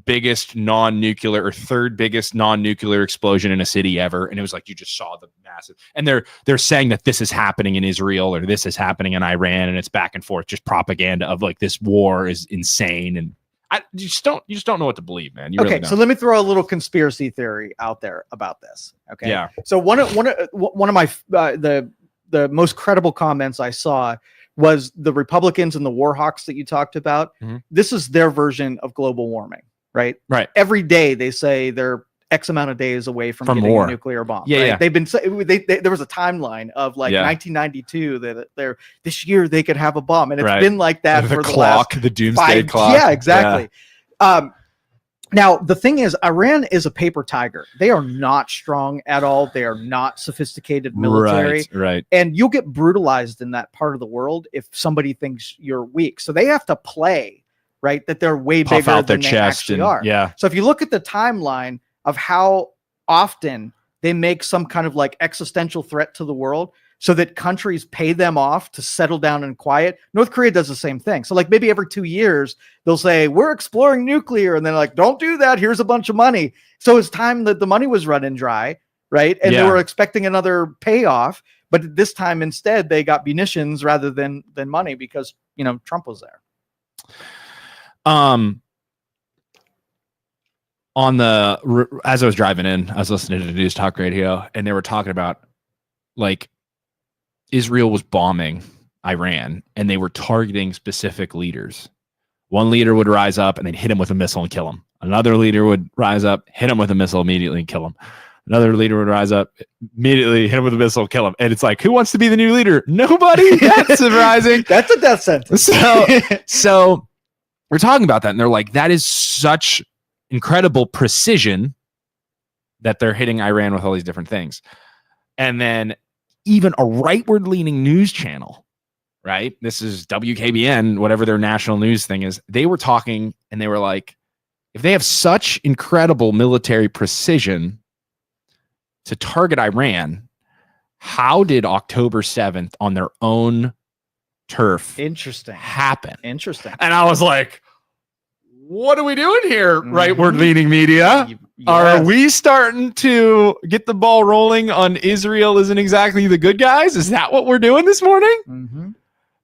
biggest non-nuclear or third biggest non-nuclear explosion in a city ever. And it was like you just saw the massive. And they're saying that this is happening in Israel or this is happening in Iran, and it's back and forth, just propaganda of like this war is insane and. You just don't know what to believe, man. You really don't. So let me throw a little conspiracy theory out there about this. Okay. Yeah. So one of my the most credible comments I saw was the Republicans and the war hawks that you talked about. Mm-hmm. This is their version of global warming, right? Right. Every day they say they're X amount of days away from getting war. a nuclear bomb. Yeah, right? yeah. They've been there was a timeline of like 1992 that this year they could have a bomb, and it's been like that for the doomsday clock. Yeah, exactly. Yeah. Now the thing is, Iran is a paper tiger. They are not strong at all. They are not sophisticated military. Right. And you'll get brutalized in that part of the world if somebody thinks you're weak. So they have to play right that they're way Puff bigger out their than they chest actually are. Yeah. So if you look at the timeline of how often they make some kind of like existential threat to the world so that countries pay them off to settle down and quiet. North Korea does the same thing. So like maybe every 2 years they'll say, we're exploring nuclear. And then like, don't do that. Here's a bunch of money. So it's time that the money was running dry. Right. And they were expecting another payoff. But this time instead they got munitions rather than money because, Trump was there. As I was driving in, I was listening to News Talk Radio, and they were talking about like Israel was bombing Iran, and they were targeting specific leaders. One leader would rise up and they'd hit him with a missile and kill him. Another leader would rise up, hit him with a missile immediately and kill him. Another leader would rise up, immediately hit him with a missile, kill him. And it's like, who wants to be the new leader? Nobody. That's surprising. That's a death sentence. So we're talking about that, and they're like, that is such incredible precision that they're hitting Iran with all these different things. And then even a rightward leaning news channel, right? This is WKBN, whatever their national news thing is. They were talking and they were like, if they have such incredible military precision to target Iran, how did October 7th on their own turf happen? Interesting. And I was like, what are we doing here, rightward leaning media? Yes. Are we starting to get the ball rolling on Israel isn't exactly the good guys? Is that what we're doing this morning? Mm-hmm.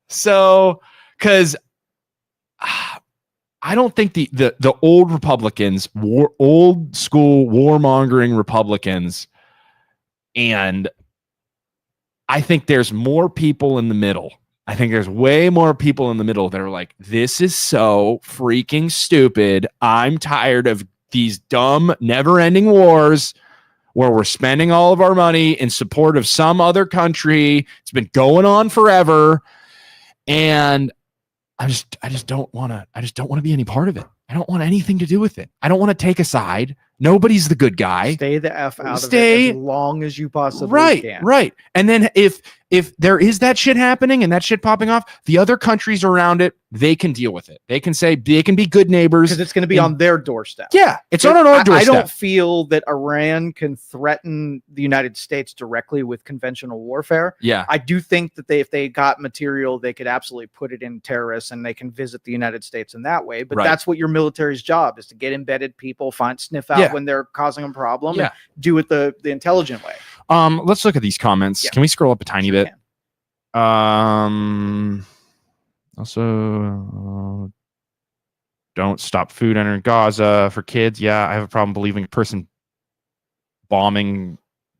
So, because I don't think the old Republicans, old school warmongering Republicans, and I think there's more people in the middle. I think there's way more people in the middle that are like, this is so freaking stupid. I'm tired of these dumb, never-ending wars. where we're spending all of our money in support of some other country. It's been going on forever. And I just don't want to be any part of it. I don't want anything to do with it. I don't want to take a side. Nobody's the good guy. Stay the F out of it as long as you possibly can. Right. And then if there is that shit happening and that shit popping off, the other countries around it, they can deal with it. They can be good neighbors. Because it's going to be on their doorstep. Yeah, it's on our doorstep. I don't feel that Iran can threaten the United States directly with conventional warfare. Yeah. I do think that if they got material, they could absolutely put it in terrorists and they can visit the United States in that way. But that's what your military's job is, to get embedded people, sniff out when they're causing a problem, and do it the intelligent way. Let's look at these comments. Can we scroll up a tiny bit? Also, don't stop food entering Gaza for kids. Yeah, I have a problem believing a person bombing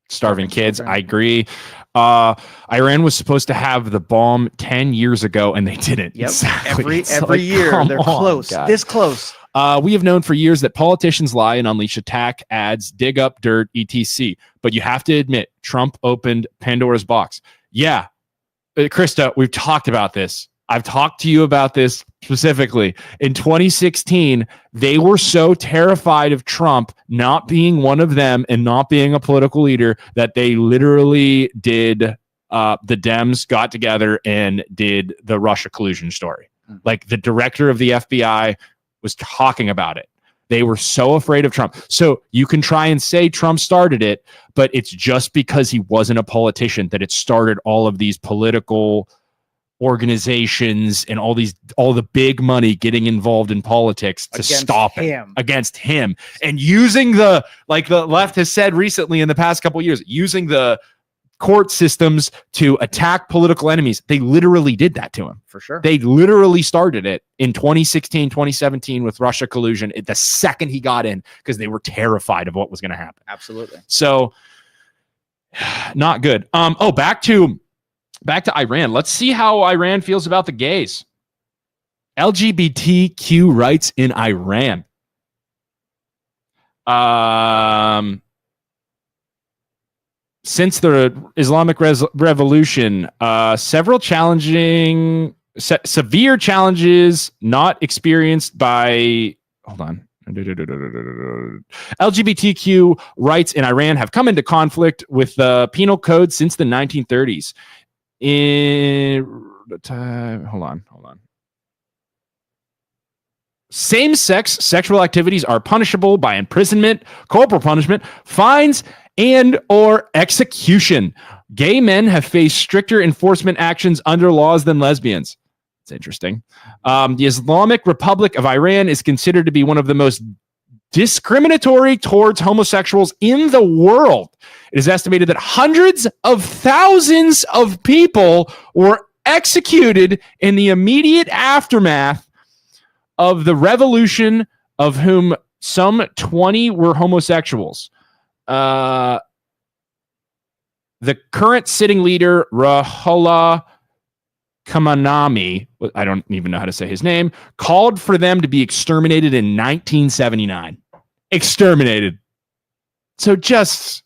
starving kids. I agree. Iran was supposed to have the bomb 10 years ago, and they didn't. Yep. Exactly. Every year they're close. This close. We have known for years that politicians lie and unleash attack ads, dig up dirt, etc. But you have to admit, Trump opened Pandora's box. Yeah, Krista, we've talked about this. I've talked to you about this specifically. In 2016, they were so terrified of Trump not being one of them and not being a political leader that they literally did, the Dems got together and did the Russia collusion story. Like, the director of the FBI was talking about it. They were so afraid of Trump. So you can try and say Trump started it, but it's just because he wasn't a politician that it started all of these political organizations and all the big money getting involved in politics to stop it against him. And using the left has said recently in the past couple of years, using the court systems to attack political enemies. They literally did that to him. For sure. They literally started it in 2016, 2017 with Russia collusion the second he got in, because they were terrified of what was going to happen. Absolutely. So not good. Back to Iran. Let's see how Iran feels about the gays. LGBTQ rights in Iran. Since the Islamic Revolution, several severe challenges not experienced by, LGBTQ rights in Iran have come into conflict with the penal code since the 1930s. Same-sex sexual activities are punishable by imprisonment, corporal punishment, fines, and or execution. Gay men have faced stricter enforcement actions under laws than lesbians. It's interesting. The Islamic Republic of Iran is considered to be one of the most discriminatory towards homosexuals in the world. It is estimated that hundreds of thousands of people were executed in the immediate aftermath of the revolution, of whom some 20 were homosexuals. The current sitting leader, Ruhollah Khamenei, I don't even know how to say his name, called for them to be exterminated in 1979. Exterminated. So just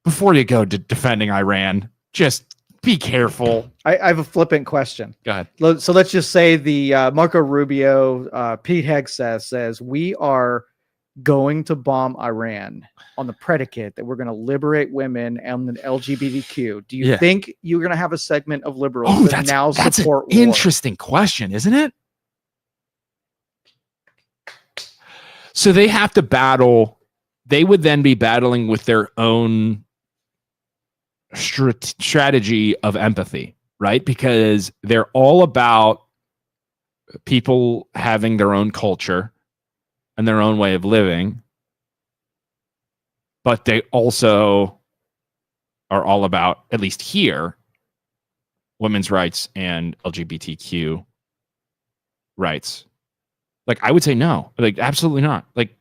before you go to defending Iran, just be careful. I have a flippant question. Go ahead. So let's just say the Marco Rubio, Pete Hegseth says, we are going to bomb Iran on the predicate that we're going to liberate women and the LGBTQ. Do you think you're going to have a segment of liberals that now support an interesting question, isn't it? So they have to battle. They would then be battling with their own strategy of empathy, right? Because they're all about people having their own culture and their own way of living, but they also are all about, at least here, women's rights and LGBTQ rights. Like, I would say no, like, absolutely not. Like,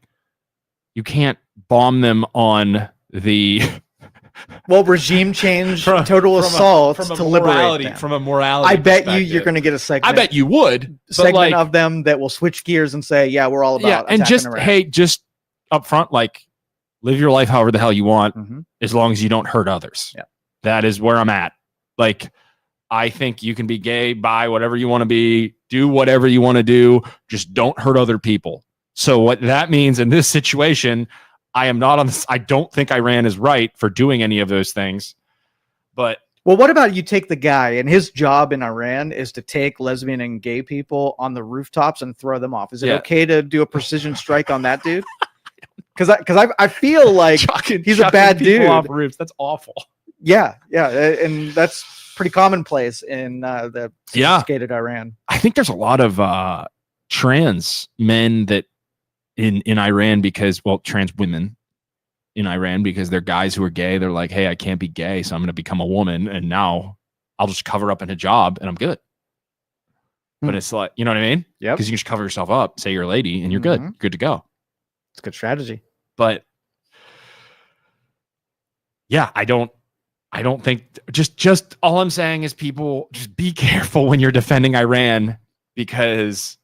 you can't bomb them on the regime change, total assault to liberate them. From a morality I bet you're going to get a segment. I bet you would. Segment of them that will switch gears and say, yeah, we're all about and just, hey, just up front, like, live your life however the hell you want, Mhm. as long as you don't hurt others. Yeah. That is where I'm at. Like, I think you can be gay, bi, whatever you want to be, do whatever you want to do, just don't hurt other people. So what that means in this situation, I am not on this. I don't think Iran is right for doing any of those things. But well, what about you take the guy and his job in Iran is to take lesbian and gay people on the rooftops and throw them off? Is it okay to do a precision strike on that dude? Because I feel like he's a bad dude. Off roofs. That's awful. Yeah, and that's pretty commonplace in the sophisticated Iran. I think there's a lot of trans men that in Iran because, well, trans women in Iran because they're guys who are gay. They're like, hey, I can't be gay, so I'm going to become a woman, and now I'll just cover up in a hijab and I'm good. But it's like, you know what I mean? Yeah. Because you can just cover yourself up, say you're a lady, and you're good. Good to go. It's a good strategy. But yeah, I don't think just all I'm saying is people just be careful when you're defending Iran, because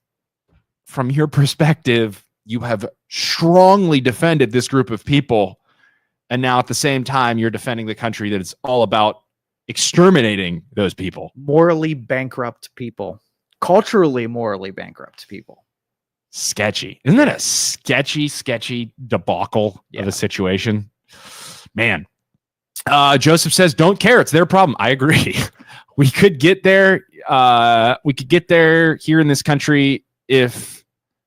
from your perspective, you have strongly defended this group of people. And now at the same time, you're defending the country that it's all about exterminating those people. Morally bankrupt people. Culturally, morally bankrupt people. Sketchy. Isn't that a sketchy debacle of a situation? Man. Joseph says, don't care. It's their problem. I agree. We could get there. We could get there here in this country if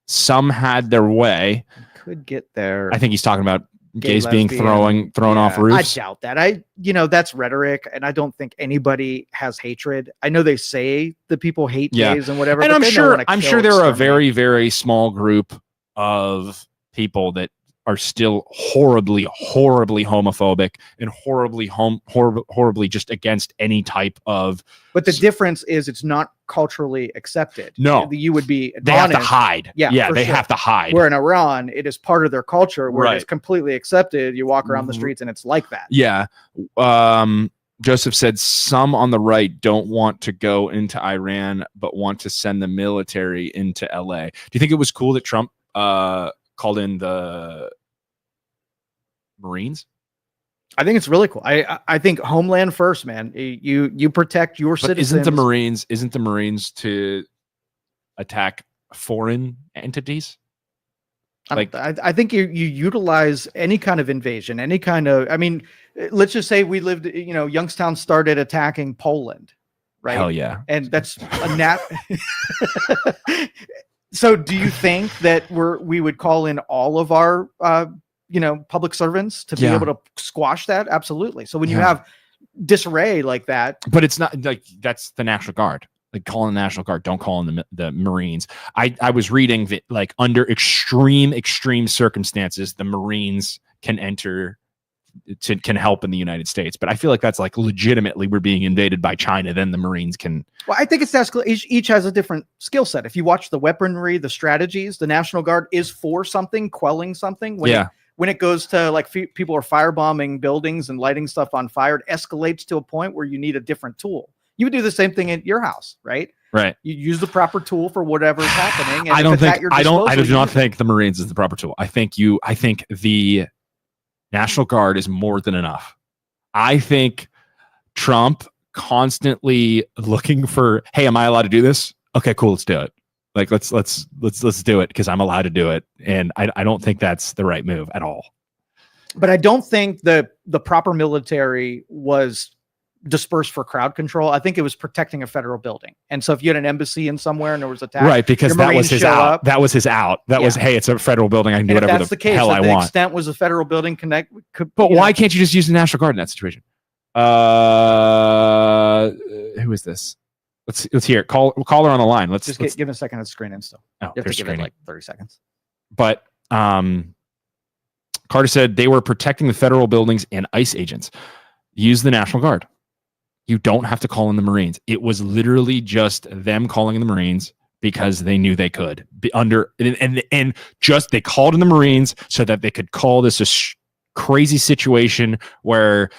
some had their way. Could get there. I think he's talking about gays being thrown off roofs. I doubt that. That's rhetoric, and I don't think anybody has hatred. I know they say that people hate gays and whatever, and I'm sure there are a very, very small group of people that are still horribly homophobic and horribly just against any type of. But the difference is it's not culturally accepted. No, you would be. They have to hide. Yeah, they have to hide. Where in Iran, it is part of their culture, where it's completely accepted. You walk around the streets and it's like that. Yeah. Joseph said some on the right don't want to go into Iran, but want to send the military into LA. Do you think it was cool that Trump called in the Marines? I think it's really cool. I think homeland first, man. You protect your citizens. Isn't the Marines to attack foreign entities? I think you utilize any kind of invasion, any kind of. I mean, let's just say we lived. Youngstown started attacking Poland, right? Hell yeah! And that's a So, do you think that we would call in all of our public servants to be able to squash that? Absolutely. So when you have disarray like that, but it's not like that's the National Guard. Like, call in the National Guard, don't call in the Marines. I was reading that like under extreme circumstances, the Marines can enter can help in the United States. But I feel like that's like legitimately we're being invaded by China. Then the Marines can. Well, I think it's each has a different skill set. If you watch the weaponry, the strategies, the National Guard is for something, quelling something. When it goes to like people are firebombing buildings and lighting stuff on fire, it escalates to a point where you need a different tool. You would do the same thing at your house, right? Right. You use the proper tool for whatever is happening. And I do not think the Marines is the proper tool. I think the National Guard is more than enough. I think Trump constantly looking for, hey, am I allowed to do this? Okay, cool, let's do it. Like let's do it because I'm allowed to do it. And I don't think that's the right move at all. But I don't think the proper military was dispersed for crowd control. I think it was protecting a federal building. And so if you had an embassy in somewhere and there was attack, right, because that was his out. That was his out. That was, hey, it's a federal building. I can do whatever the case, hell I want. The extent was a federal building but why can't you just use the National Guard in that situation? Who is this? Let's hear it. Call her on the line. Let's give him a second to screen in still. Oh, you have to give it like 30 seconds. But Carter said they were protecting the federal buildings and ICE agents. Use the National Guard. You don't have to call in the Marines. It was literally just them calling in the Marines because they knew they could be under and just they called in the Marines so that they could call this a crazy situation where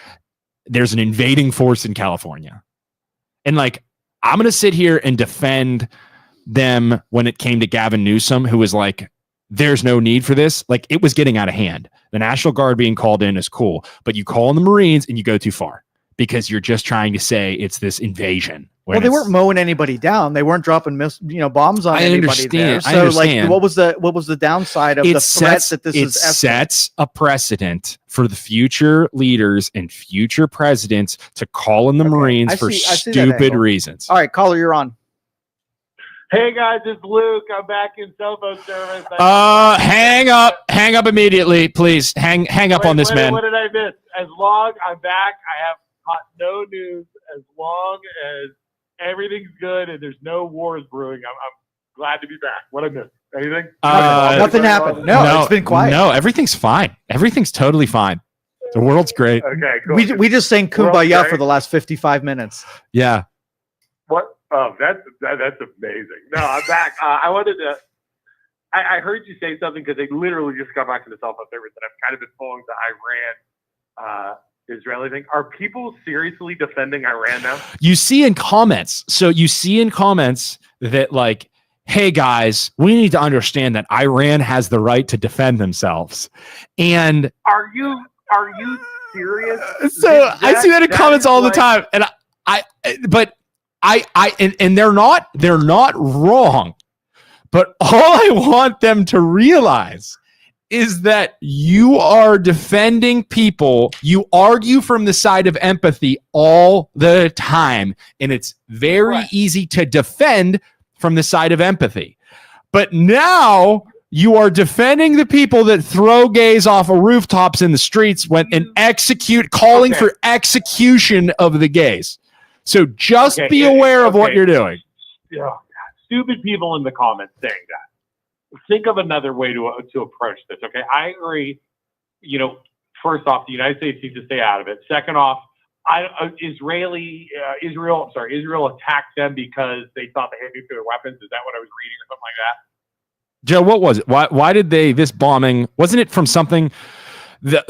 there's an invading force in California. And like, I'm going to sit here and defend them when it came to Gavin Newsom, who was like there's no need for this. Like, it was getting out of hand. The National Guard being called in is cool, but you call in the Marines and you go too far because you're just trying to say it's this invasion. Well, they weren't mowing anybody down. They weren't dropping bombs on anybody there. So, I understand. like, what was the downside of the threat that this is? It sets a precedent for the future leaders and future presidents to call in the Marines for stupid reasons. All right, caller, you're on. Hey guys, it's Luke. I'm back in cell phone service. Hang up immediately, please. Hang up on this man. What did I miss? As long I'm back, I have got no news. As long as everything's good and there's no wars brewing, I'm glad to be back. What I missed? Anything? Nothing happened. No, it's been quiet. No, everything's fine. Everything's totally fine. The world's great. Okay, cool. We just sang Kumbaya for the last 55 minutes. Yeah. What? Oh, that's amazing. No, I'm back. I wanted to. I heard you say something because they literally just got back to the cell phone service, and I've kind of been following the Iran Israeli thing. Are people seriously defending Iran now? You see in comments. So you see in comments that, like, hey guys, we need to understand that Iran has the right to defend themselves. And are you serious? So I see that in comments all the time, and and they're not wrong, but all I want them to realize is that you are defending people. You argue from the side of empathy all the time, and it's very easy to defend from the side of empathy. But now you are defending the people that throw gays off of rooftops in the streets and calling for execution of the gays. So just be aware of what you're doing. Yeah, stupid people in the comments saying that. Think of another way to approach this. Okay, I agree. First off, the United States needs to stay out of it. Second off, Israel attacked them because they thought they had nuclear weapons. Is that what I was reading or something like that? Joe, what was it? Why did this bombing? Wasn't it from something? There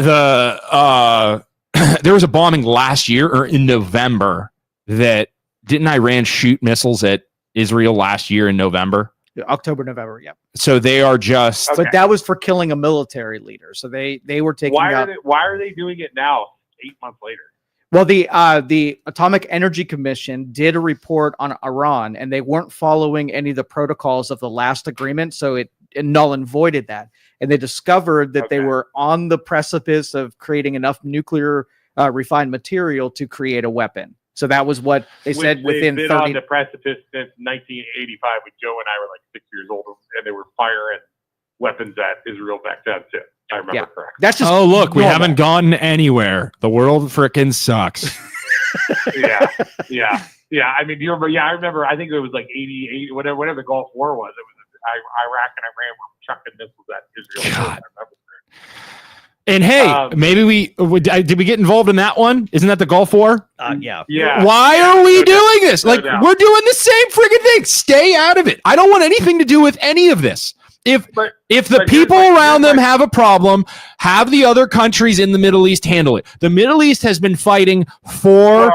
was a bombing last year or in November. That didn't Iran shoot missiles at Israel last year in November? October, November, yeah. So they are just... But that was for killing a military leader. So they were taking why are they doing it now, 8 months later? Well, the Atomic Energy Commission did a report on Iran, and they weren't following any of the protocols of the last agreement, so it null and voided that. And they discovered that they were on the precipice of creating enough nuclear refined material to create a weapon. So that was what they said within 30 on the precipice since 1985 when Joe and I were like 6 years old, and they were firing weapons at Israel back then too. I remember correctly. That's just look, we haven't gone anywhere. The world frickin' sucks. yeah. I mean, do you remember? Yeah, I remember. I think it was like 88, whatever the Gulf War was. It was Iraq and Iran were chucking missiles at Israel. I remember. And hey, maybe did we get involved in that one? Isn't that the Gulf War? Yeah. Why are we doing this? Like, we're doing the same freaking thing. Stay out of it. I don't want anything to do with any of this. If the people around them have a problem, have the other countries in the Middle East handle it. The Middle East has been fighting for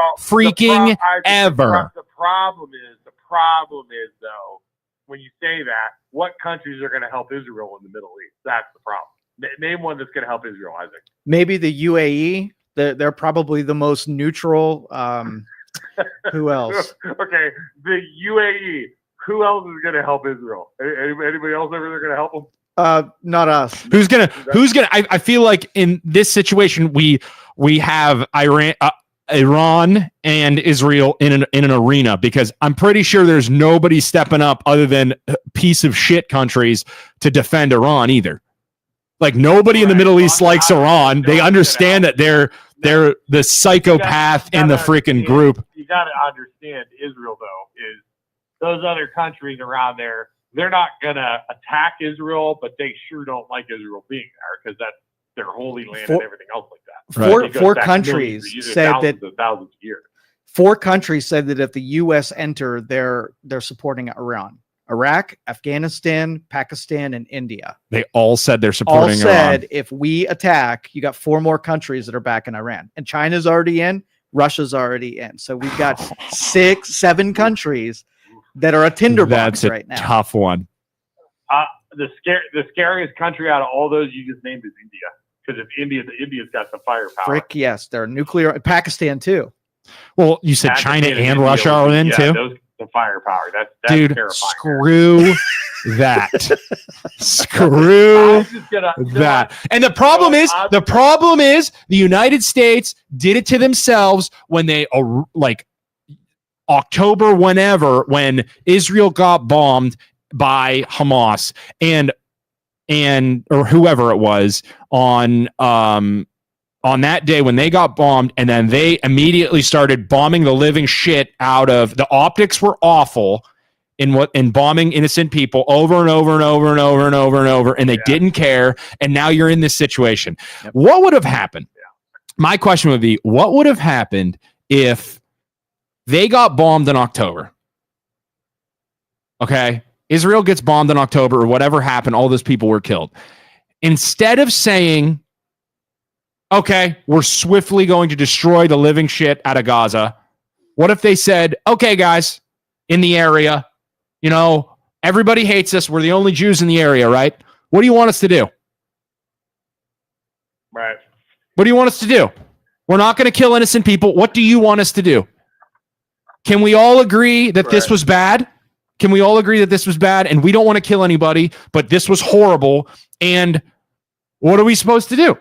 ever. The problem is though, when you say that, what countries are going to help Israel in the Middle East? That's the problem. Name one that's going to help Israel, Isaac. Maybe the UAE. They're probably the most neutral. Who else? Okay, the UAE. Who else is going to help Israel? Anybody else over there going to help them? Not us. Who's gonna? I feel like in this situation we have Iran and Israel in an arena, because I'm pretty sure there's nobody stepping up other than piece of shit countries to defend Iran either. Like, nobody in the Middle East likes Iran. They understand that they're the psychopath in the freaking group. You got to understand, Israel though is those other countries around there. They're not gonna attack Israel, but they sure don't like Israel being there because that's their holy land and everything else like that. Four countries said that thousands of years. 4 countries said that if the U.S. enter, they're supporting Iran. Iraq, Afghanistan, Pakistan, and India. They all said they're supporting Iran. If we attack, you got 4 more countries that are backing Iran. And China's already in, Russia's already in. So we've got 7 countries that are a tinderbox right now. That's a tough one. the scariest country out of all those you just named is India. Because if India's got some firepower. Frick, yes, they're nuclear. Pakistan too. Well, you said China and Russia are in too. Those the firepower. That's dude. Terrifying. Screw that. Screw that. And the problem is the United States did it to themselves when they like October, when Israel got bombed by Hamas and or whoever it was on that day when they got bombed, and then they immediately started bombing the living shit out of the optics were awful in bombing innocent people over and over and over and over and over and over, and they didn't care, and now you're in this situation. Yep. What would have happened? My question would be, what would have happened if they got bombed in October? Okay. Israel gets bombed in October or whatever happened. All those people were killed. Instead of saying, okay, we're swiftly going to destroy the living shit out of Gaza. What if they said, okay, guys, in the area, everybody hates us. We're the only Jews in the area, right? What do you want us to do? Right. What do you want us to do? We're not going to kill innocent people. What do you want us to do? Can we all agree that this was bad? Can we all agree that this was bad and we don't want to kill anybody, but this was horrible? And what are we supposed to do?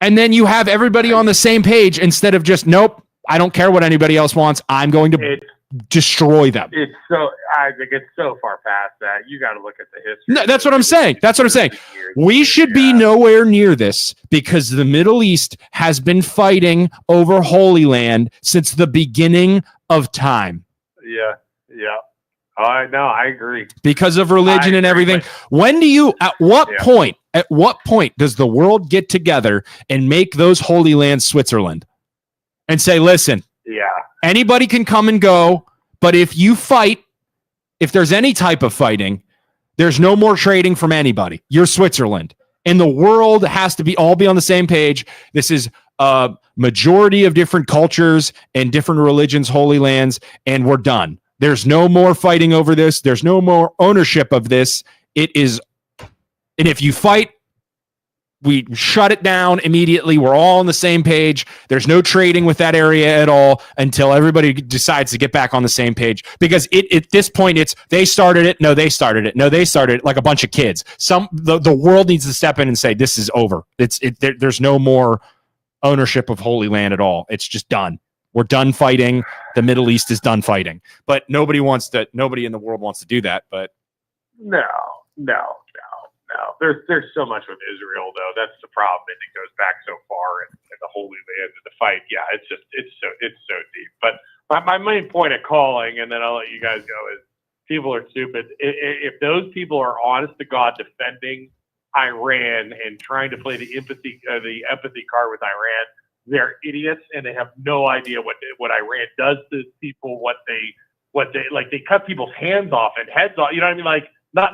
And then you have everybody on the same page instead of just, nope, I don't care what anybody else wants. I'm going to destroy them. I think it's so far past that. You got to look at the history. No, that's what I'm saying. We should be nowhere near this because the Middle East has been fighting over Holy Land since the beginning of time. Yeah. I agree. Because of religion and everything. At what point does the world get together and make those Holy Lands Switzerland and say, listen, anybody can come and go, but if you fight, if there's any type of fighting, there's no more trading from anybody. You're Switzerland. And the world has to all be on the same page. This is a majority of different cultures and different religions, Holy Lands, and we're done. There's no more fighting over this. There's no more ownership of this. It is, and if you fight, we shut it down immediately. We're all on the same page. There's no trading with that area at all until everybody decides to get back on the same page. Because at this point, it's they started it. No, they started it. No, they started it, like a bunch of kids. The world needs to step in and say this is over. There's no more ownership of Holy Land at all. It's just done. We're done fighting. The Middle East is done fighting. But nobody in the world wants to do that. But no. There's so much with Israel, though. That's the problem, and it goes back so far in the Holy Land and the fight. Yeah, it's so deep. But my main point of calling, and then I'll let you guys go, is people are stupid. If those people are honest to God defending Iran and trying to play the empathy card with Iran, they're idiots and they have no idea what Iran does to people. What they like, they cut people's hands off and heads off. You know what I mean? Like not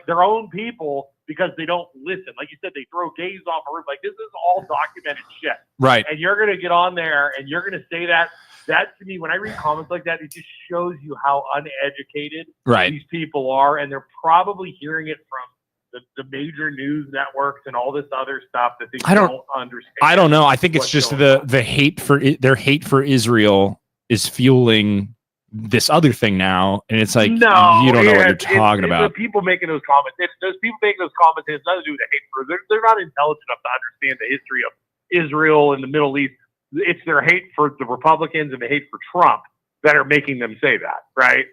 their own people, because they don't listen. Like you said, they throw gays off a roof. Like, this is all documented shit. Right. And you're gonna get on there and you're gonna say that. That, to me, when I read comments like that, it just shows you how uneducated these people are, and they're probably hearing it from the major news networks and all this other stuff that they don't understand. I don't know. I think it's just the hate for their hate for Israel is fueling this other thing now, and it's like, you don't know what you're talking about. The people making those comments, those people making those comments, it has nothing to do with the hate for. They're not intelligent enough to understand the history of Israel and the Middle East. It's their hate for the Republicans and the hate for Trump that are making them say that, right?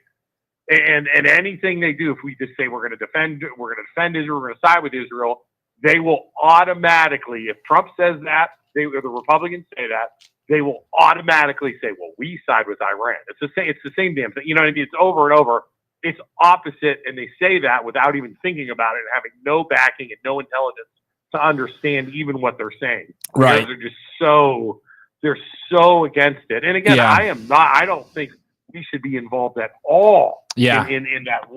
And anything they do, if we just say we're going to defend Israel, we're going to side with Israel, they will automatically, if Trump says that, or the Republicans say that, they will automatically say, well, we side with Iran. It's the same damn thing. You know what I mean? It's over and over. It's opposite, and they say that without even thinking about it and having no backing and no intelligence to understand even what they're saying. Right. They're so against it. And again, I don't think we should be involved at all in that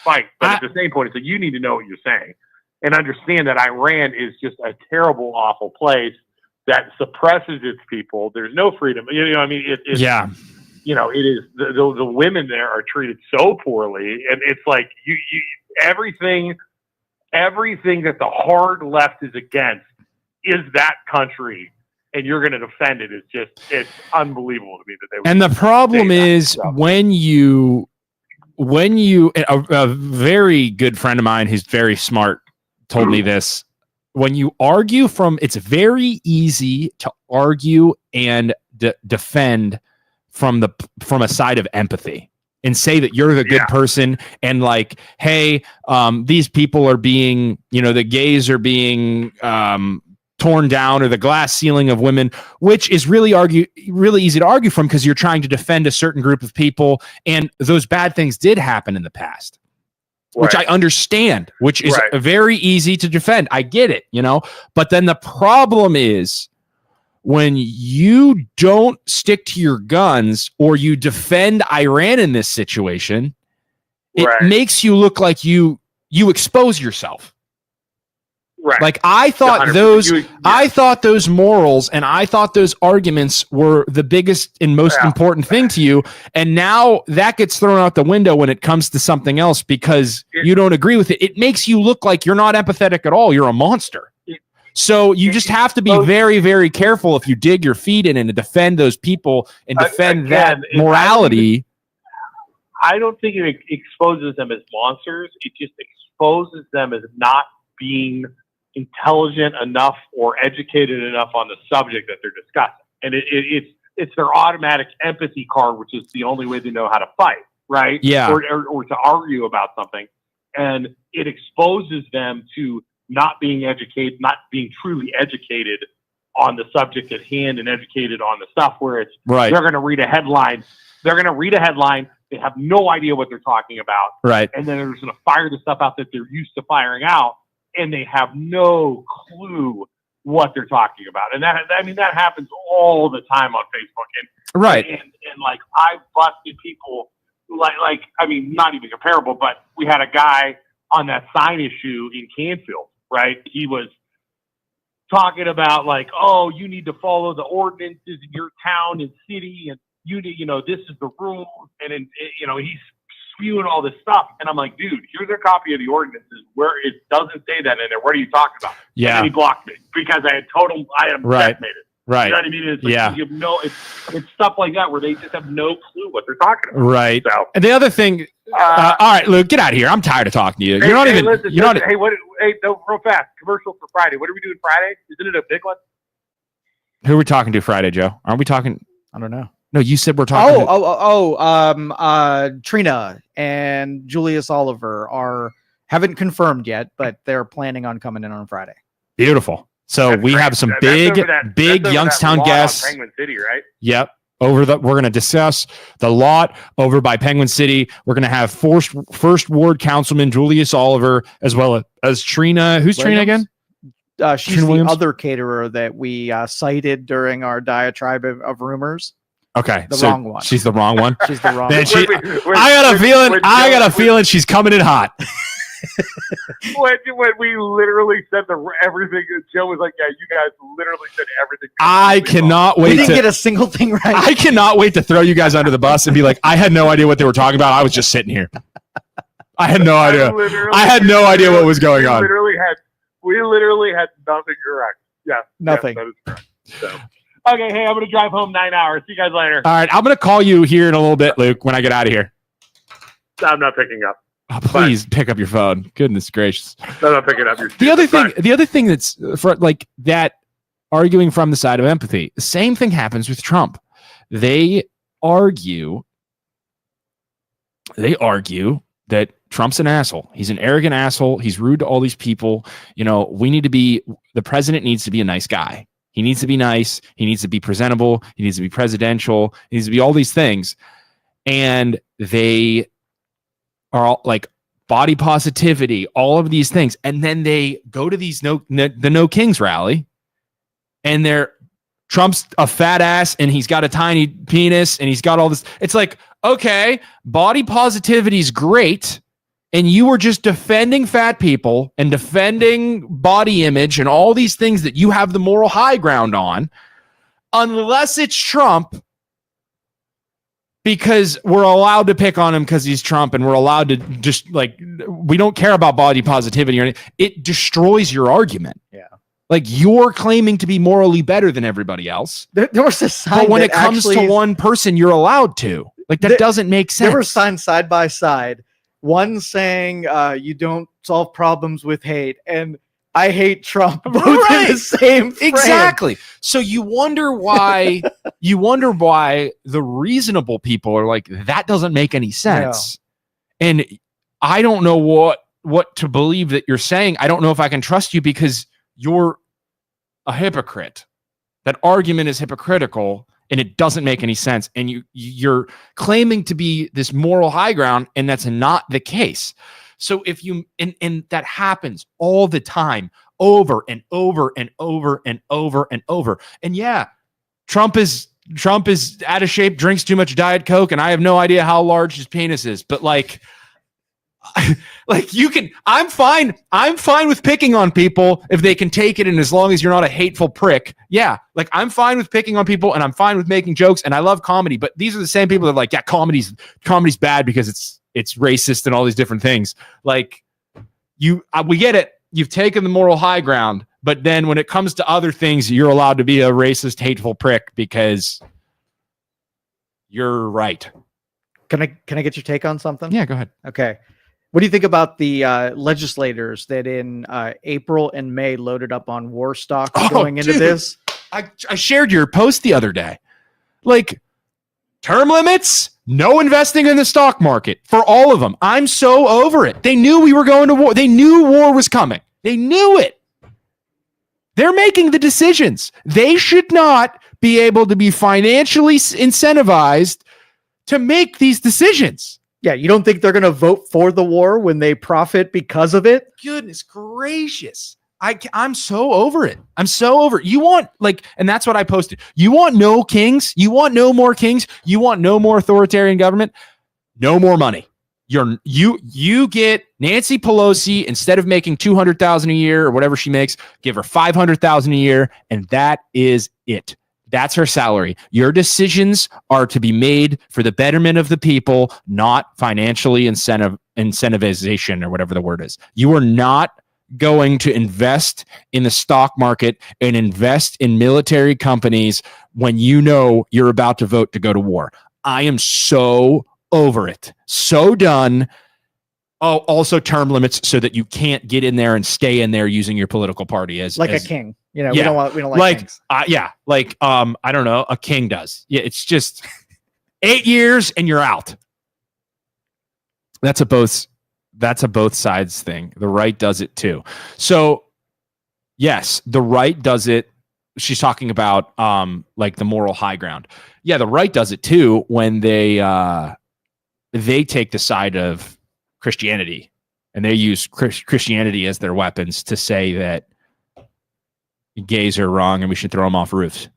fight. But at the same point, it's like, you need to know what you're saying and understand that Iran is just a terrible, awful place that suppresses its people. There's no freedom. You know what I mean? You know, it is the women there are treated so poorly, and it's like you everything everything that the hard left is against is that country, and you're going to defend it. It's unbelievable to me that they would. And the problem is when you a very good friend of mine who's very smart told me this. When you argue it's very easy to argue and defend from a side of empathy and say that you're the good person and like, hey, these people are being, the gays are being torn down, or the glass ceiling of women, which is really easy to argue from because you're trying to defend a certain group of people, and those bad things did happen in the past. Which I understand, which is very easy to defend. I get it, But then the problem is when you don't stick to your guns or you defend Iran in this situation, it makes you look like you expose yourself. Right. Like I thought those morals and I thought those arguments were the biggest and most important thing to you. And now that gets thrown out the window when it comes to something else because you don't agree with it. It makes you look like you're not empathetic at all. You're a monster. So you just have to be very, very careful if you dig your feet in and defend those people and defend that morality. I don't think it exposes them as monsters. It just exposes them as not being intelligent enough or educated enough on the subject that they're discussing. And it's their automatic empathy card, which is the only way they know how to fight, right? Yeah. Or to argue about something. And it exposes them to not being educated, not being truly educated on the subject at hand and educated on the stuff where it's they're going to read a headline. They have no idea what they're talking about. Right. And then they're just going to fire the stuff out that they're used to firing out. And they have no clue what they're talking about. And that happens all the time on Facebook. And like I've busted people not even comparable, but we had a guy on that sign issue in Canfield, right? He was talking about like, oh, you need to follow the ordinances in your town and city, and you need, this is the rule. And then, he's spewing all this stuff. And I'm like, dude, here's a copy of the ordinances where it doesn't say that in there. What are you talking about? Yeah. And then he blocked me because I am checkmated. Right. You know what I mean? It's like, you have it's stuff like that where they just have no clue what they're talking about. Right. So, and the other thing, all right, Luke, get out of here. I'm tired of talking to you. Hey, no, real fast. Commercial for Friday. What are we doing Friday? Isn't it a big one? Who are we talking to Friday, Joe? Aren't we talking? I don't know. No, you said we're talking. Trina and Julius Oliver haven't confirmed yet, but they're planning on coming in on Friday. Beautiful. So we have some big Youngstown guests. Penguin City, right? Yep. We're going to discuss the lot over by Penguin City. We're going to have first ward councilman Julius Oliver, as well as Trina. Who's Trina again? She's Trina Williams? Other caterer that we cited during our diatribe of rumors. Okay, wrong one. She's the wrong one. She's the wrong. one. I got a feeling she's coming in hot. when we literally said everything, Joe was like, "Yeah, you guys literally said everything." I cannot wait. We didn't get a single thing right. I cannot wait to throw you guys under the bus and be like, "I had no idea what they were talking about. I was just sitting here. I had no idea. I had no idea what was going on." We literally had nothing correct. Yeah, nothing. Yes, that is correct. So. Okay, hey, I'm going to drive home 9 hours. See you guys later. All right, I'm going to call you here in a little bit, Luke, when I get out of here. I'm not picking up. Oh, please pick up your phone. Goodness gracious. I'm not picking up your phone. The other thing that's for like that arguing from the side of empathy, the same thing happens with Trump. They argue that Trump's an asshole. He's an arrogant asshole. He's rude to all these people. The president needs to be a nice guy. He needs to be nice. He needs to be presentable. He needs to be presidential. He needs to be all these things. And they are all like body positivity, all of these things. And then they go to these the No Kings rally, and Trump's a fat ass and he's got a tiny penis and he's got all this. It's like, okay, body positivity is great. And you were just defending fat people and defending body image and all these things that you have the moral high ground on, unless it's Trump because we're allowed to pick on him because he's Trump, and we're allowed to just like, we don't care about body positivity or anything. It destroys your argument. Yeah. Like, you're claiming to be morally better than everybody else. There was a sign, but when it comes to one person, you're allowed to. Like, that doesn't make sense. There were signs side by side. One saying, you don't solve problems with hate, and I hate Trump. Both in the same frame. Exactly. So you wonder why the reasonable people are like, that doesn't make any sense. No. And I don't know what to believe that you're saying. I don't know if I can trust you because you're a hypocrite. That argument is hypocritical and it doesn't make any sense. And you're claiming to be this moral high ground, and that's not the case. So if you, and that happens all the time, over and over and over and over and over. And yeah, Trump is out of shape, drinks too much Diet Coke, and I have no idea how large his penis is, but like I'm fine with picking on people if they can take it, and as long as you're not a hateful prick. Yeah, like I'm fine with picking on people, and I'm fine with making jokes, and I love comedy, but these are the same people that are like, yeah, comedy's bad because it's racist and all these different things. Like, we get it. You've taken the moral high ground, but then when it comes to other things, you're allowed to be a racist, hateful prick because you're right. Can I get your take on something? Yeah, go ahead. Okay. What do you think about the legislators that in April and May loaded up on war stocks going into this? I shared your post the other day. Like, term limits, no investing in the stock market for all of them. I'm so over it. They knew we were going to war. They knew war was coming. They knew it. They're making the decisions. They should not be able to be financially incentivized to make these decisions. Yeah, you don't think they're going to vote for the war when they profit because of it? Goodness gracious. I'm so over it. I'm so over it. You want, like, and that's what I posted. You want no kings? You want no more kings? You want no more authoritarian government? No more money. You get Nancy Pelosi, instead of making $200,000 a year or whatever she makes, give her $500,000 a year, and that is it. That's her salary. Your decisions are to be made for the betterment of the people, not financially incentivization or whatever the word is. You are not going to invest in the stock market and invest in military companies when you know you're about to vote to go to war. I am so over it. So done. Oh, also term limits so that you can't get in there and stay in there using your political party as a king. You know, yeah. we don't like kings. I don't know, a king does. Yeah, it's just 8 years and you're out. That's a both sides thing. The right does it too. So yes, the right does it. She's talking about like the moral high ground. Yeah, the right does it too when they take the side of Christianity and they use Christianity as their weapons to say that gays are wrong and we should throw them off roofs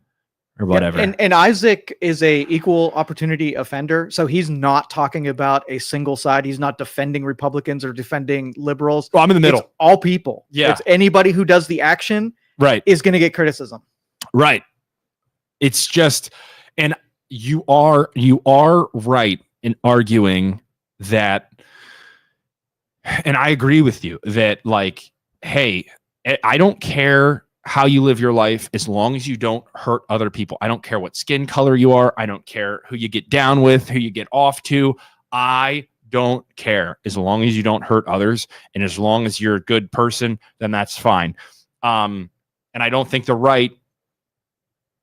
or whatever. Yeah, and Isaac is a equal opportunity offender. So he's not talking about a single side. He's not defending Republicans or defending liberals. Well, I'm in the middle. It's all people. Yeah. It's anybody who does the action is going to get criticism. Right. It's just, and you are right in arguing that, and I agree with you that, like, hey, I don't care how you live your life as long as you don't hurt other people. I don't care what skin color you are. I don't care who you get down with, who you get off to. I don't care as long as you don't hurt others. And as long as you're a good person, then that's fine. And I don't think the right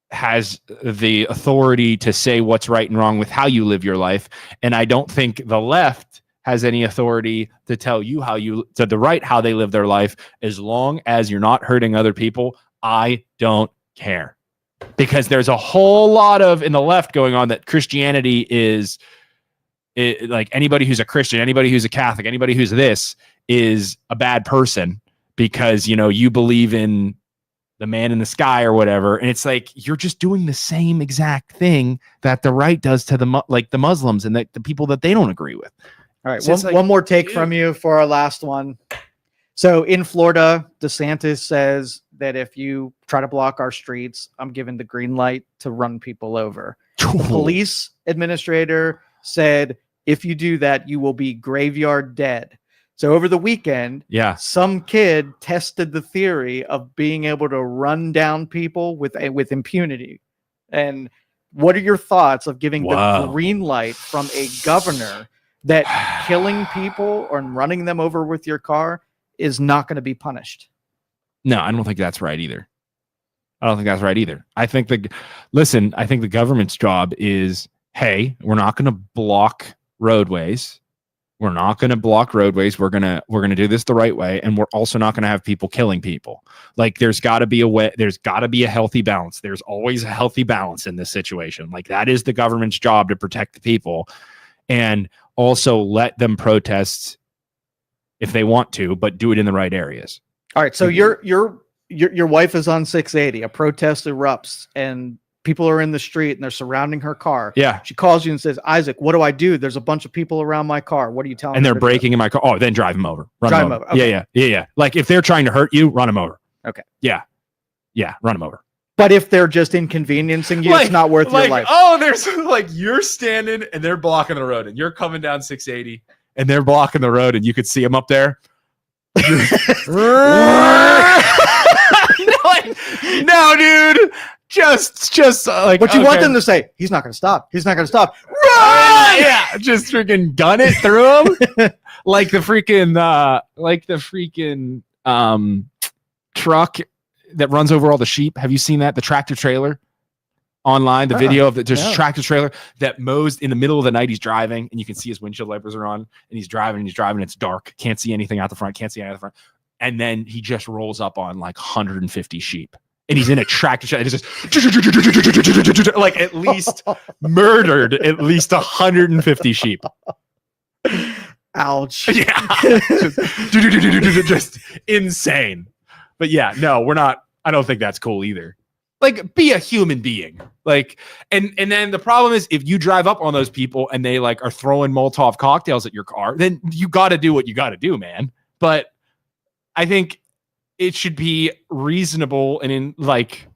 has the authority to say what's right and wrong with how you live your life. And I don't think the left has any authority to tell you to the right how they live their life. As long as you're not hurting other people, I don't care. Because there's a whole lot of in the left going on that Christianity is like anybody who's a Christian, anybody who's a Catholic, anybody who's this is a bad person because, you know, you believe in the man in the sky or whatever. And it's like, you're just doing the same exact thing that the right does to the Muslims and the people that they don't agree with. All right, so one more take from you for our last one. So in Florida, DeSantis says that if you try to block our streets, I'm giving the green light to run people over. The police administrator said, if you do that, you will be graveyard dead. So over the weekend, some kid tested the theory of being able to run down people with impunity. And what are your thoughts of giving the green light from a governor that killing people or running them over with your car is not going to be punished? No, I don't think that's right either. I think the government's job is, hey, we're not going to block roadways. We're going to do this the right way. And we're also not going to have people killing people. Like, there's got to be a way. There's got to be a healthy balance. There's always a healthy balance in this situation. Like, that is the government's job, to protect the people and also let them protest if they want to, but do it in the right areas. All right. So your wife is on 680. A protest erupts and people are in the street and they're surrounding her car. Yeah. She calls you and says, Isaac, what do I do? There's a bunch of people around my car. What are you telling me? And they're breaking in my car. Oh, then drive them over. Drive them over. Okay. Yeah. Like, if they're trying to hurt you, run them over. Okay. Yeah. Run them over. But if they're just inconveniencing you, it's not worth your life. Oh, there's like, you're standing and they're blocking the road and you're coming down 680 and they're blocking the road and you could see them up there. No, dude. Just like, but you want them to say, he's not going to stop. He's not going to stop. Run! Yeah, just freaking gun it through him. like the freaking truck that runs over all the sheep. Have you seen that? The tractor trailer online, the video of the tractor trailer that mows in the middle of the night. He's driving and you can see his windshield wipers are on and he's driving. It's dark. Can't see anything out the front. And then he just rolls up on like 150 sheep. And he's in a tractor trailer. It's just like at least murdered at least 150 sheep. Ouch. Yeah. Just insane. But yeah, no, we're not. I don't think that's cool either. Like, be a human being. Like, and then the problem is, if you drive up on those people and they like are throwing Molotov cocktails at your car, then you got to do what you got to do, man. But I think it should be reasonable and in like.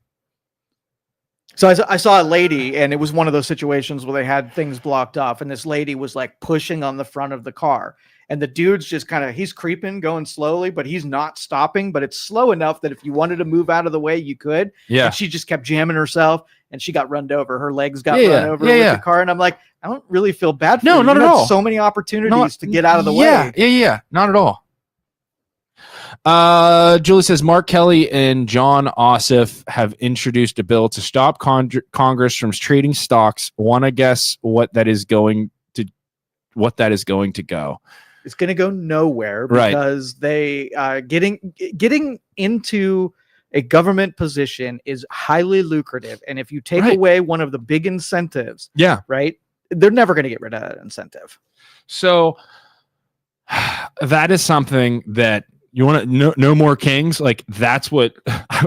So I saw a lady, and it was one of those situations where they had things blocked off, and this lady was like pushing on the front of the car, and the dude's just he's creeping, going slowly, but he's not stopping, but it's slow enough that if you wanted to move out of the way, you could. Yeah. And she just kept jamming herself, and she got run over. Her legs got run over with the car, and I'm like, I don't really feel bad for you. No, not at all. So many opportunities to get out of the way. Yeah, not at all. Julie says Mark Kelly and John Ossoff have introduced a bill to stop Congress from trading stocks. Want to guess what that is going to go? It's going to go nowhere because they getting into a government position is highly lucrative, and if you take away one of the big incentives, they're never going to get rid of that incentive. So that is something that. You want to no more kings? Like, that's what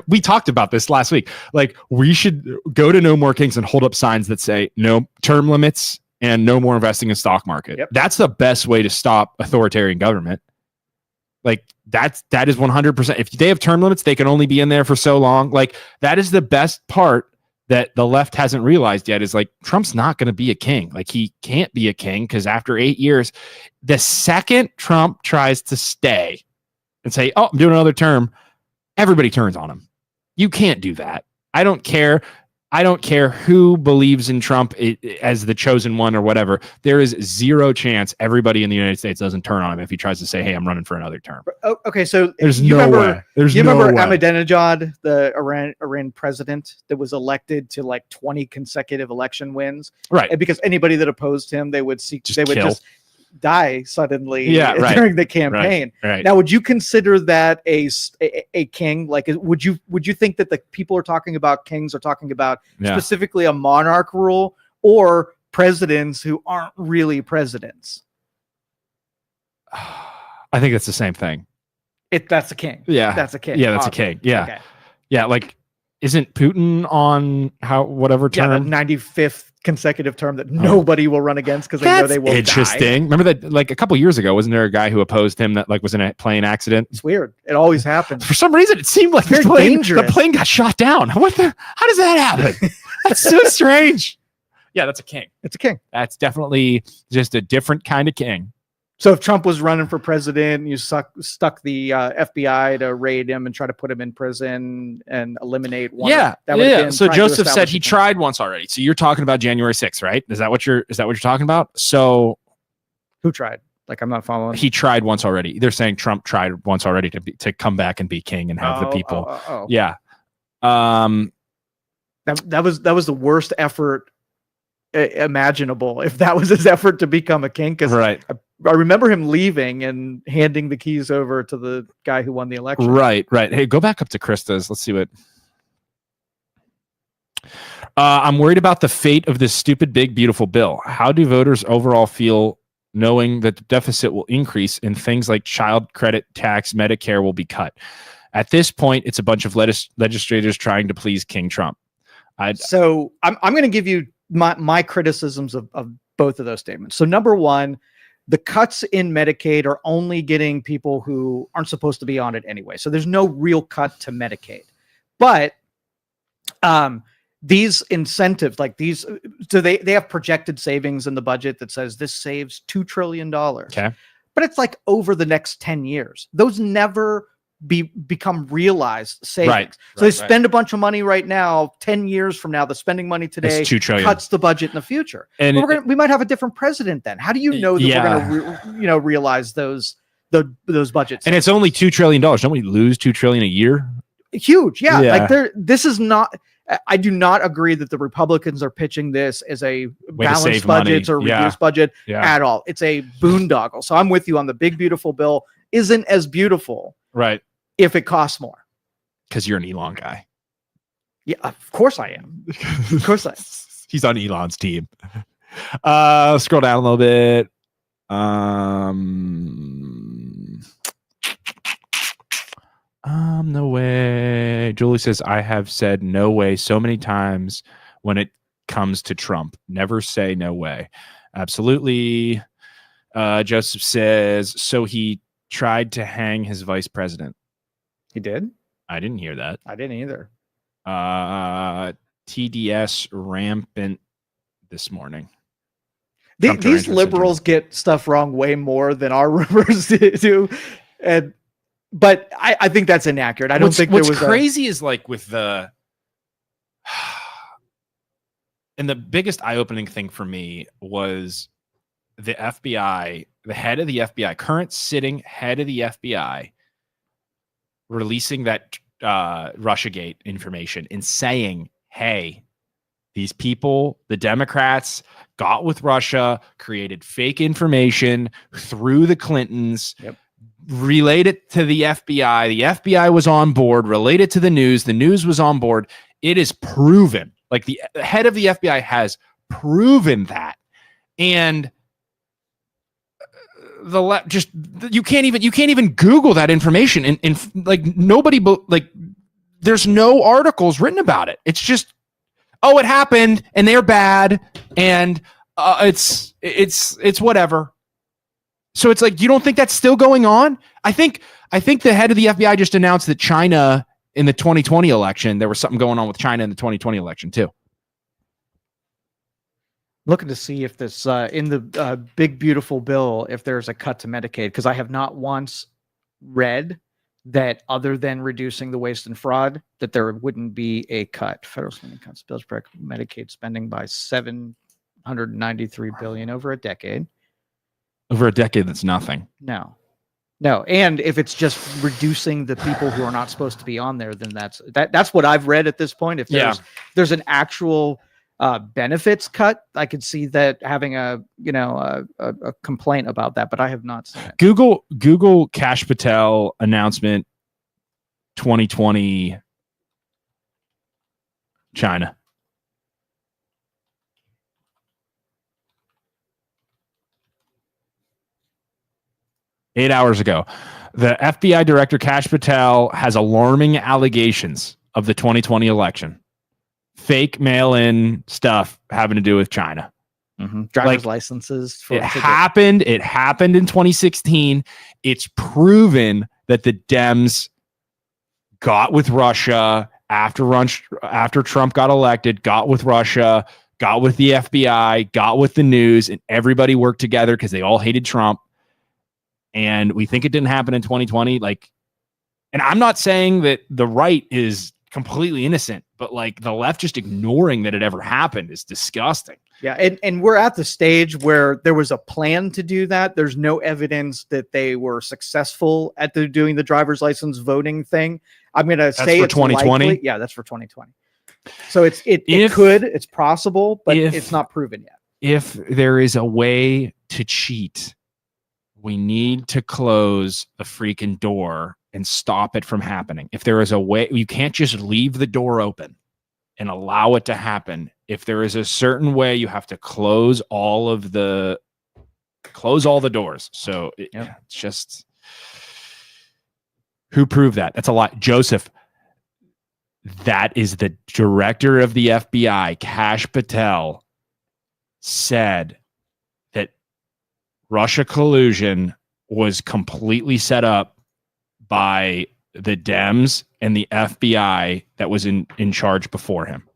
we talked about this last week. Like, we should go to No More Kings and hold up signs that say no term limits and no more investing in stock market. Yep. That's the best way to stop authoritarian government. Like, that is 100%. If they have term limits, they can only be in there for so long. Like, that is the best part that the left hasn't realized yet, is like, Trump's not going to be a king. Like, he can't be a king because after 8 years, the second Trump tries to stay and say, oh, I'm doing another term, everybody turns on him. You can't do that. I don't care who believes in Trump as the chosen one or whatever. There is zero chance everybody in the United States doesn't turn on him if he tries to say, hey, I'm running for another term. Okay, so there's no way. You remember Ahmadinejad, the Iran president that was elected to like 20 consecutive election wins? Right. And because anybody that opposed him, they would just die suddenly during the campaign. Right. Now, would you consider that a king? Like, would you think that the people are talking about kings are talking about specifically a monarch rule or presidents who aren't really presidents? I think it's the same thing. That's a king. Yeah. That's a king. Yeah, that's a king. Yeah. Okay. Yeah, like, isn't Putin on whatever term? Yeah, the 95th consecutive term that nobody will run against because they know they will die. Remember that, like, a couple years ago, wasn't there a guy who opposed him that like was in a plane accident? It's weird. It always happens. For some reason, it seemed like the plane got shot down. How does that happen? That's so strange. Yeah, that's a king. It's a king. That's definitely just a different kind of king. So if Trump was running for president, you stuck the FBI to raid him and try to put him in prison and eliminate one. So Joseph said he tried once already. So you're talking about January 6th, right? Is that what you're talking about? So who tried? Like, I'm not following. He tried once already. They're saying Trump tried once already to come back and be king and have the people. Yeah. That was the worst effort imaginable, if that was his effort to become a king. Because right. I remember him leaving and handing the keys over to the guy who won the election. Right. Hey, go back up to Krista's. Let's see what. I'm worried about the fate of this stupid, big, beautiful bill. How do voters overall feel knowing that the deficit will increase and things like child credit tax, Medicare will be cut? At this point, it's a bunch of legislators trying to please King Trump. So I'm going to give you my criticisms of both of those statements. So number one, the cuts in Medicaid are only getting people who aren't supposed to be on it anyway. So there's no real cut to Medicaid. But these incentives, like these, so they have projected savings in the budget that says this saves $2 trillion. Okay. But it's like over the next 10 years. Those never become realized savings. Right. So they spend a bunch of money right now. 10 years from now, the spending money today $2 trillion. cuts the budget in the future. And we might have a different president then. How do you know that we're going to realize those budgets? And it's only $2 trillion. Don't we lose $2 trillion a year? Huge. Yeah. Like this is not. I do not agree that the Republicans are pitching this as a balanced budget or reduced budget at all. It's a boondoggle. So I'm with you on the big, beautiful bill isn't as beautiful. Right. If it costs more. Because you're an Elon guy. Yeah, of course I am. Of course I am. He's on Elon's team. Scroll down a little bit. No way. Julie says, I have said no way so many times when it comes to Trump. Never say no way. Absolutely. Joseph says, so he tried to hang his vice president. He did? I didn't hear that. I didn't either. TDS rampant this morning. These liberals get stuff wrong way more than our rumors do. But I think that's inaccurate. I don't think what's crazy is like with the and the biggest eye-opening thing for me was the FBI, the head of the FBI, current sitting head of the FBI, releasing that Russiagate information and saying, hey, these people, the Democrats, got with Russia, created fake information through the Clintons, relayed it to the FBI. The FBI was on board, related to the news was on board. It is proven. Like the head of the FBI has proven that. And you can't even Google that information and like nobody, like there's no articles written about it. It's just, oh, it happened and they're bad and it's whatever. So it's like, you don't think that's still going on? I think the head of the FBI just announced that China in the 2020 election, there was something going on with China in the 2020 election too. Looking to see if this in the big beautiful bill, if there's a cut to Medicaid, because I have not once read that other than reducing the waste and fraud, that there wouldn't be a cut. Federal spending cuts bills for Medicaid spending by $793 billion over a decade. Over a decade, that's nothing. No. And if it's just reducing the people who are not supposed to be on there, then that's what I've read at this point. If there's an actual benefits cut, I could see that having a complaint about that, but I have not seen it. Google Kash Patel announcement 2020 China. Eight hours ago, the FBI director Kash Patel has alarming allegations of the 2020 election. Fake mail-in stuff having to do with China. Driver's licenses. It happened in 2016. It's proven that the Dems got with Russia after Trump got elected, got with Russia, got with the FBI, got with the news, and everybody worked together because they all hated Trump. And we think it didn't happen in 2020. Like, and I'm not saying that the right is completely innocent, but like the left just ignoring that it ever happened is disgusting. Yeah, and we're at the stage where there was a plan to do that. There's no evidence that they were successful at doing the driver's license voting thing. I'm going to say for it's 2020. Likely. Yeah, that's for 2020. So it's possible, but it's not proven yet. If there is a way to cheat, we need to close the freaking door and stop it from happening. If there is a way, you can't just leave the door open and allow it to happen. If there is a certain way, you have to close all the doors. So it's just, who proved that? That's a lot. Joseph, that is the director of the FBI, Kash Patel, said that Russia collusion was completely set up by the Dems and the FBI that was in charge before him.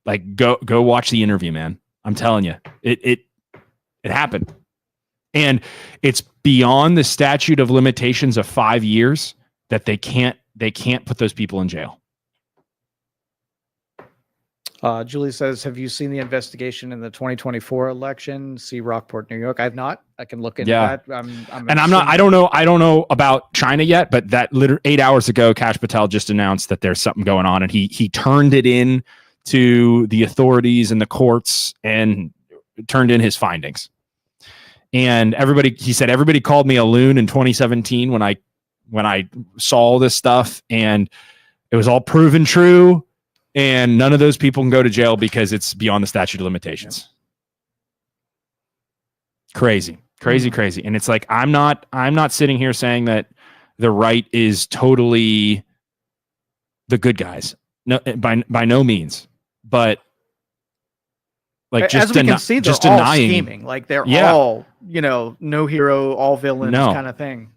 Like, go watch the interview, man. I'm telling you, it happened. And it's beyond the statute of limitations of 5 years that they can't put those people in jail. Julie says, have you seen the investigation in the 2024 election? See Rockport, New York. I've not. I can look into that. I don't know about China yet, but that 8 hours ago, Kash Patel just announced that there's something going on, and he turned it in to the authorities and the courts and turned in his findings. And he said everybody called me a loon in 2017 when I saw all this stuff, and it was all proven true. And none of those people can go to jail because it's beyond the statute of limitations. Yeah. Crazy. And it's like, I'm not sitting here saying that the right is totally the good guys. No, by no means. But like, just as we can see, they're all scheming. Like, they're all, no hero, all villains kind of thing.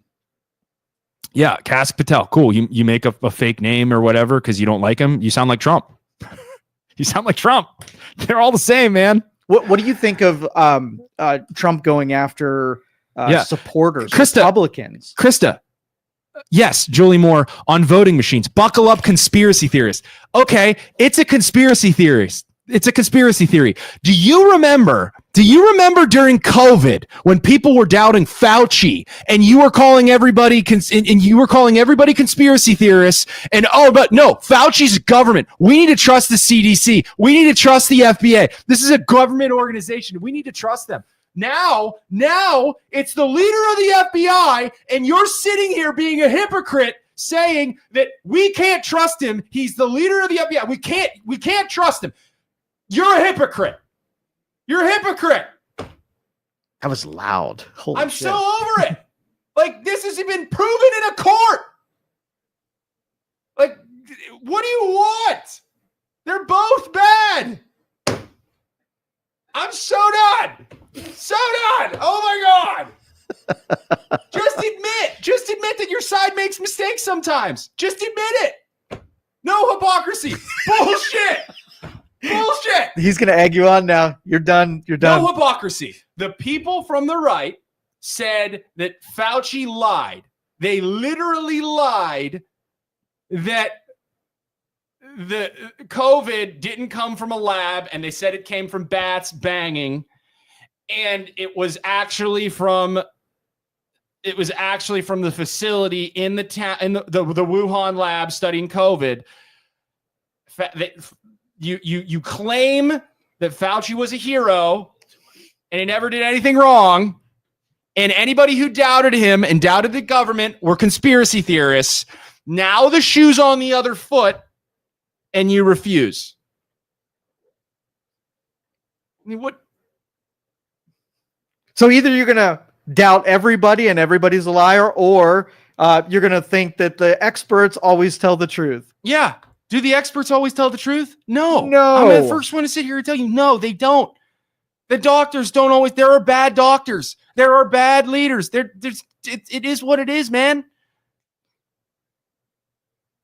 Yeah, Kash Patel, cool. You make a fake name or whatever because you don't like him. You sound like Trump. You sound like Trump. They're all the same, man. What do you think of Trump going after supporters, Republicans? Krista, yes, Julie Moore on voting machines. Buckle up, conspiracy theorists. Okay, it's a conspiracy theorist. It's a conspiracy theory. Do you remember during COVID when people were doubting Fauci and you were calling everybody conspiracy theorists but no, Fauci's government. We need to trust the CDC. We need to trust the FBI. This is a government organization. We need to trust them. Now it's the leader of the FBI, and you're sitting here being a hypocrite saying that we can't trust him. He's the leader of the FBI. We can't trust him. You're a hypocrite. You're a hypocrite. That was loud. Holy I'm shit. so over it. Like, this has been proven in a court. Like, what do you want? They're both bad. I'm so done. So done. Oh my God. Just admit that your side makes mistakes sometimes. Just admit it. No hypocrisy. Bullshit. Bullshit. He's going to egg you on now. You're done. No hypocrisy. The people from the right said that Fauci lied. They literally lied that the COVID didn't come from a lab, and they said it came from bats banging, and it was actually from the facility in the Wuhan lab studying COVID. You claim that Fauci was a hero and he never did anything wrong, and anybody who doubted him and doubted the government were conspiracy theorists. Now the shoe's on the other foot and you refuse. I mean, what? So either you're going to doubt everybody and everybody's a liar, or you're going to think that the experts always tell the truth. Yeah. Do the experts always tell the truth? No. I'm the first one to sit here and tell you, no, they don't. The doctors don't always. There are bad doctors. There are bad leaders. It is what it is, man.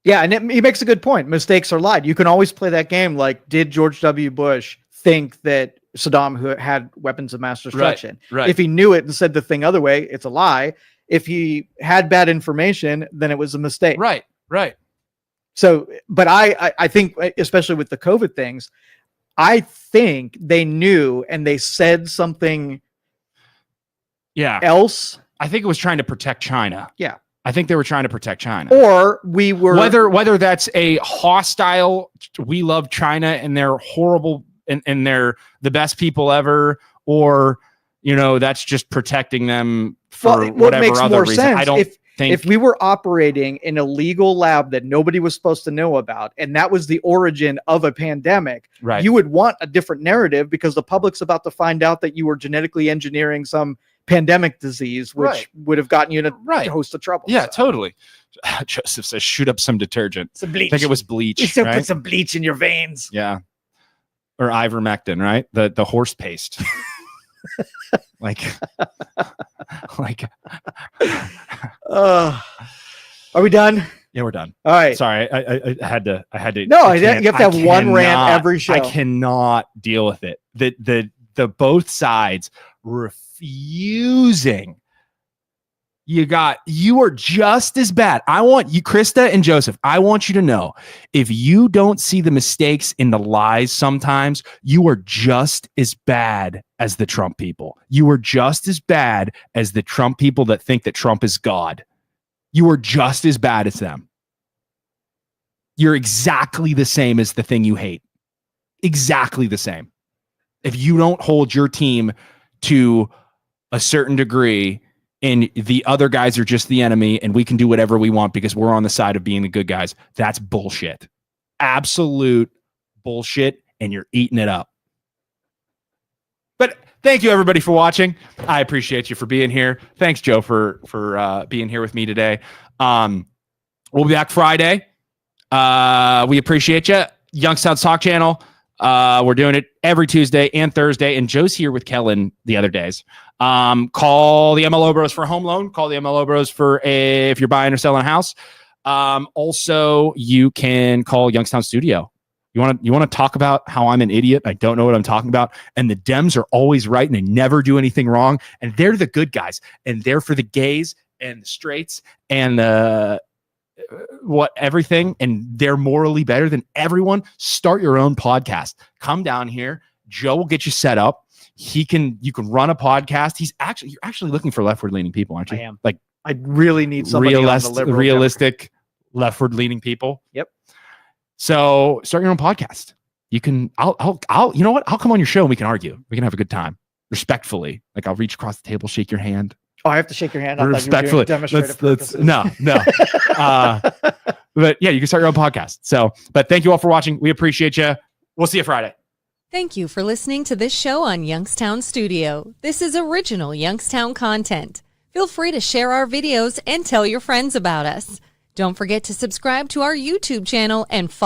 Yeah, and he makes a good point. Mistakes are lied. You can always play that game like, did George W. Bush think that Saddam who had weapons of mass destruction. Right. If he knew it and said the thing other way, it's a lie. If he had bad information, then it was a mistake. Right. So, but I think, especially with the COVID things, I think they knew and they said something else. I think it was trying to protect China. Yeah. I think they were trying to protect China. Or we were whether that's a hostile, we love China and they're horrible and they're the best people ever, or that's just protecting them for whatever other reason. Sense I don't think if we were operating in a legal lab that nobody was supposed to know about, and that was the origin of a pandemic, right. You would want a different narrative because the public's about to find out that you were genetically engineering some pandemic disease, which would have gotten you in a host of trouble. Yeah, totally. Joseph says, shoot up some detergent. Some bleach. I think it was bleach. You still right? put some bleach in your veins. Yeah. Or ivermectin, right? The horse paste. like are we done? Yeah, we're done. All right. Sorry, I had to. No, you have to have one rant every show. I cannot deal with it. The both sides refusing. You are just as bad. I want you, Krista and Joseph, I want you to know, if you don't see the mistakes in the lies sometimes, you are just as bad as the Trump people. You are just as bad as the Trump people that think that Trump is God. You are just as bad as them. You're exactly the same as the thing you hate. Exactly the same. If you don't hold your team to a certain degree and the other guys are just the enemy and we can do whatever we want because we're on the side of being the good guys, that's bullshit. Absolute bullshit, and you're eating it up. But thank you, everybody, for watching. I appreciate you for being here. Thanks, Joe, for being here with me today. We'll be back Friday. We appreciate you. Youngstown Talk Channel. We're doing it every Tuesday and Thursday, and Joe's here with Kellen the other days. Call the MLO Bros for a home loan. Call the MLO Bros for if you're buying or selling a house. Also, you can call Youngstown Studio. You want to talk about how I'm an idiot? I don't know what I'm talking about. And the Dems are always right, and they never do anything wrong. And they're the good guys, and they're for the gays and the straights and everything, and they're morally better than everyone. Start your own podcast. Come down here. Joe will get you set up. You can run a podcast. You're actually looking for leftward leaning people, aren't you? I am. Like, I really need somebody on the liberal realistic leftward leaning people. Yep. So start your own podcast. You can, you know what? I'll come on your show and we can argue. We can have a good time respectfully. Like, I'll reach across the table, shake your hand. Oh, I have to shake your hand. Respectfully. No. But yeah, you can start your own podcast. So, but thank you all for watching. We appreciate you. We'll see you Friday. Thank you for listening to this show on Youngstown Studio. This is original Youngstown content. Feel free to share our videos and tell your friends about us. Don't forget to subscribe to our YouTube channel and follow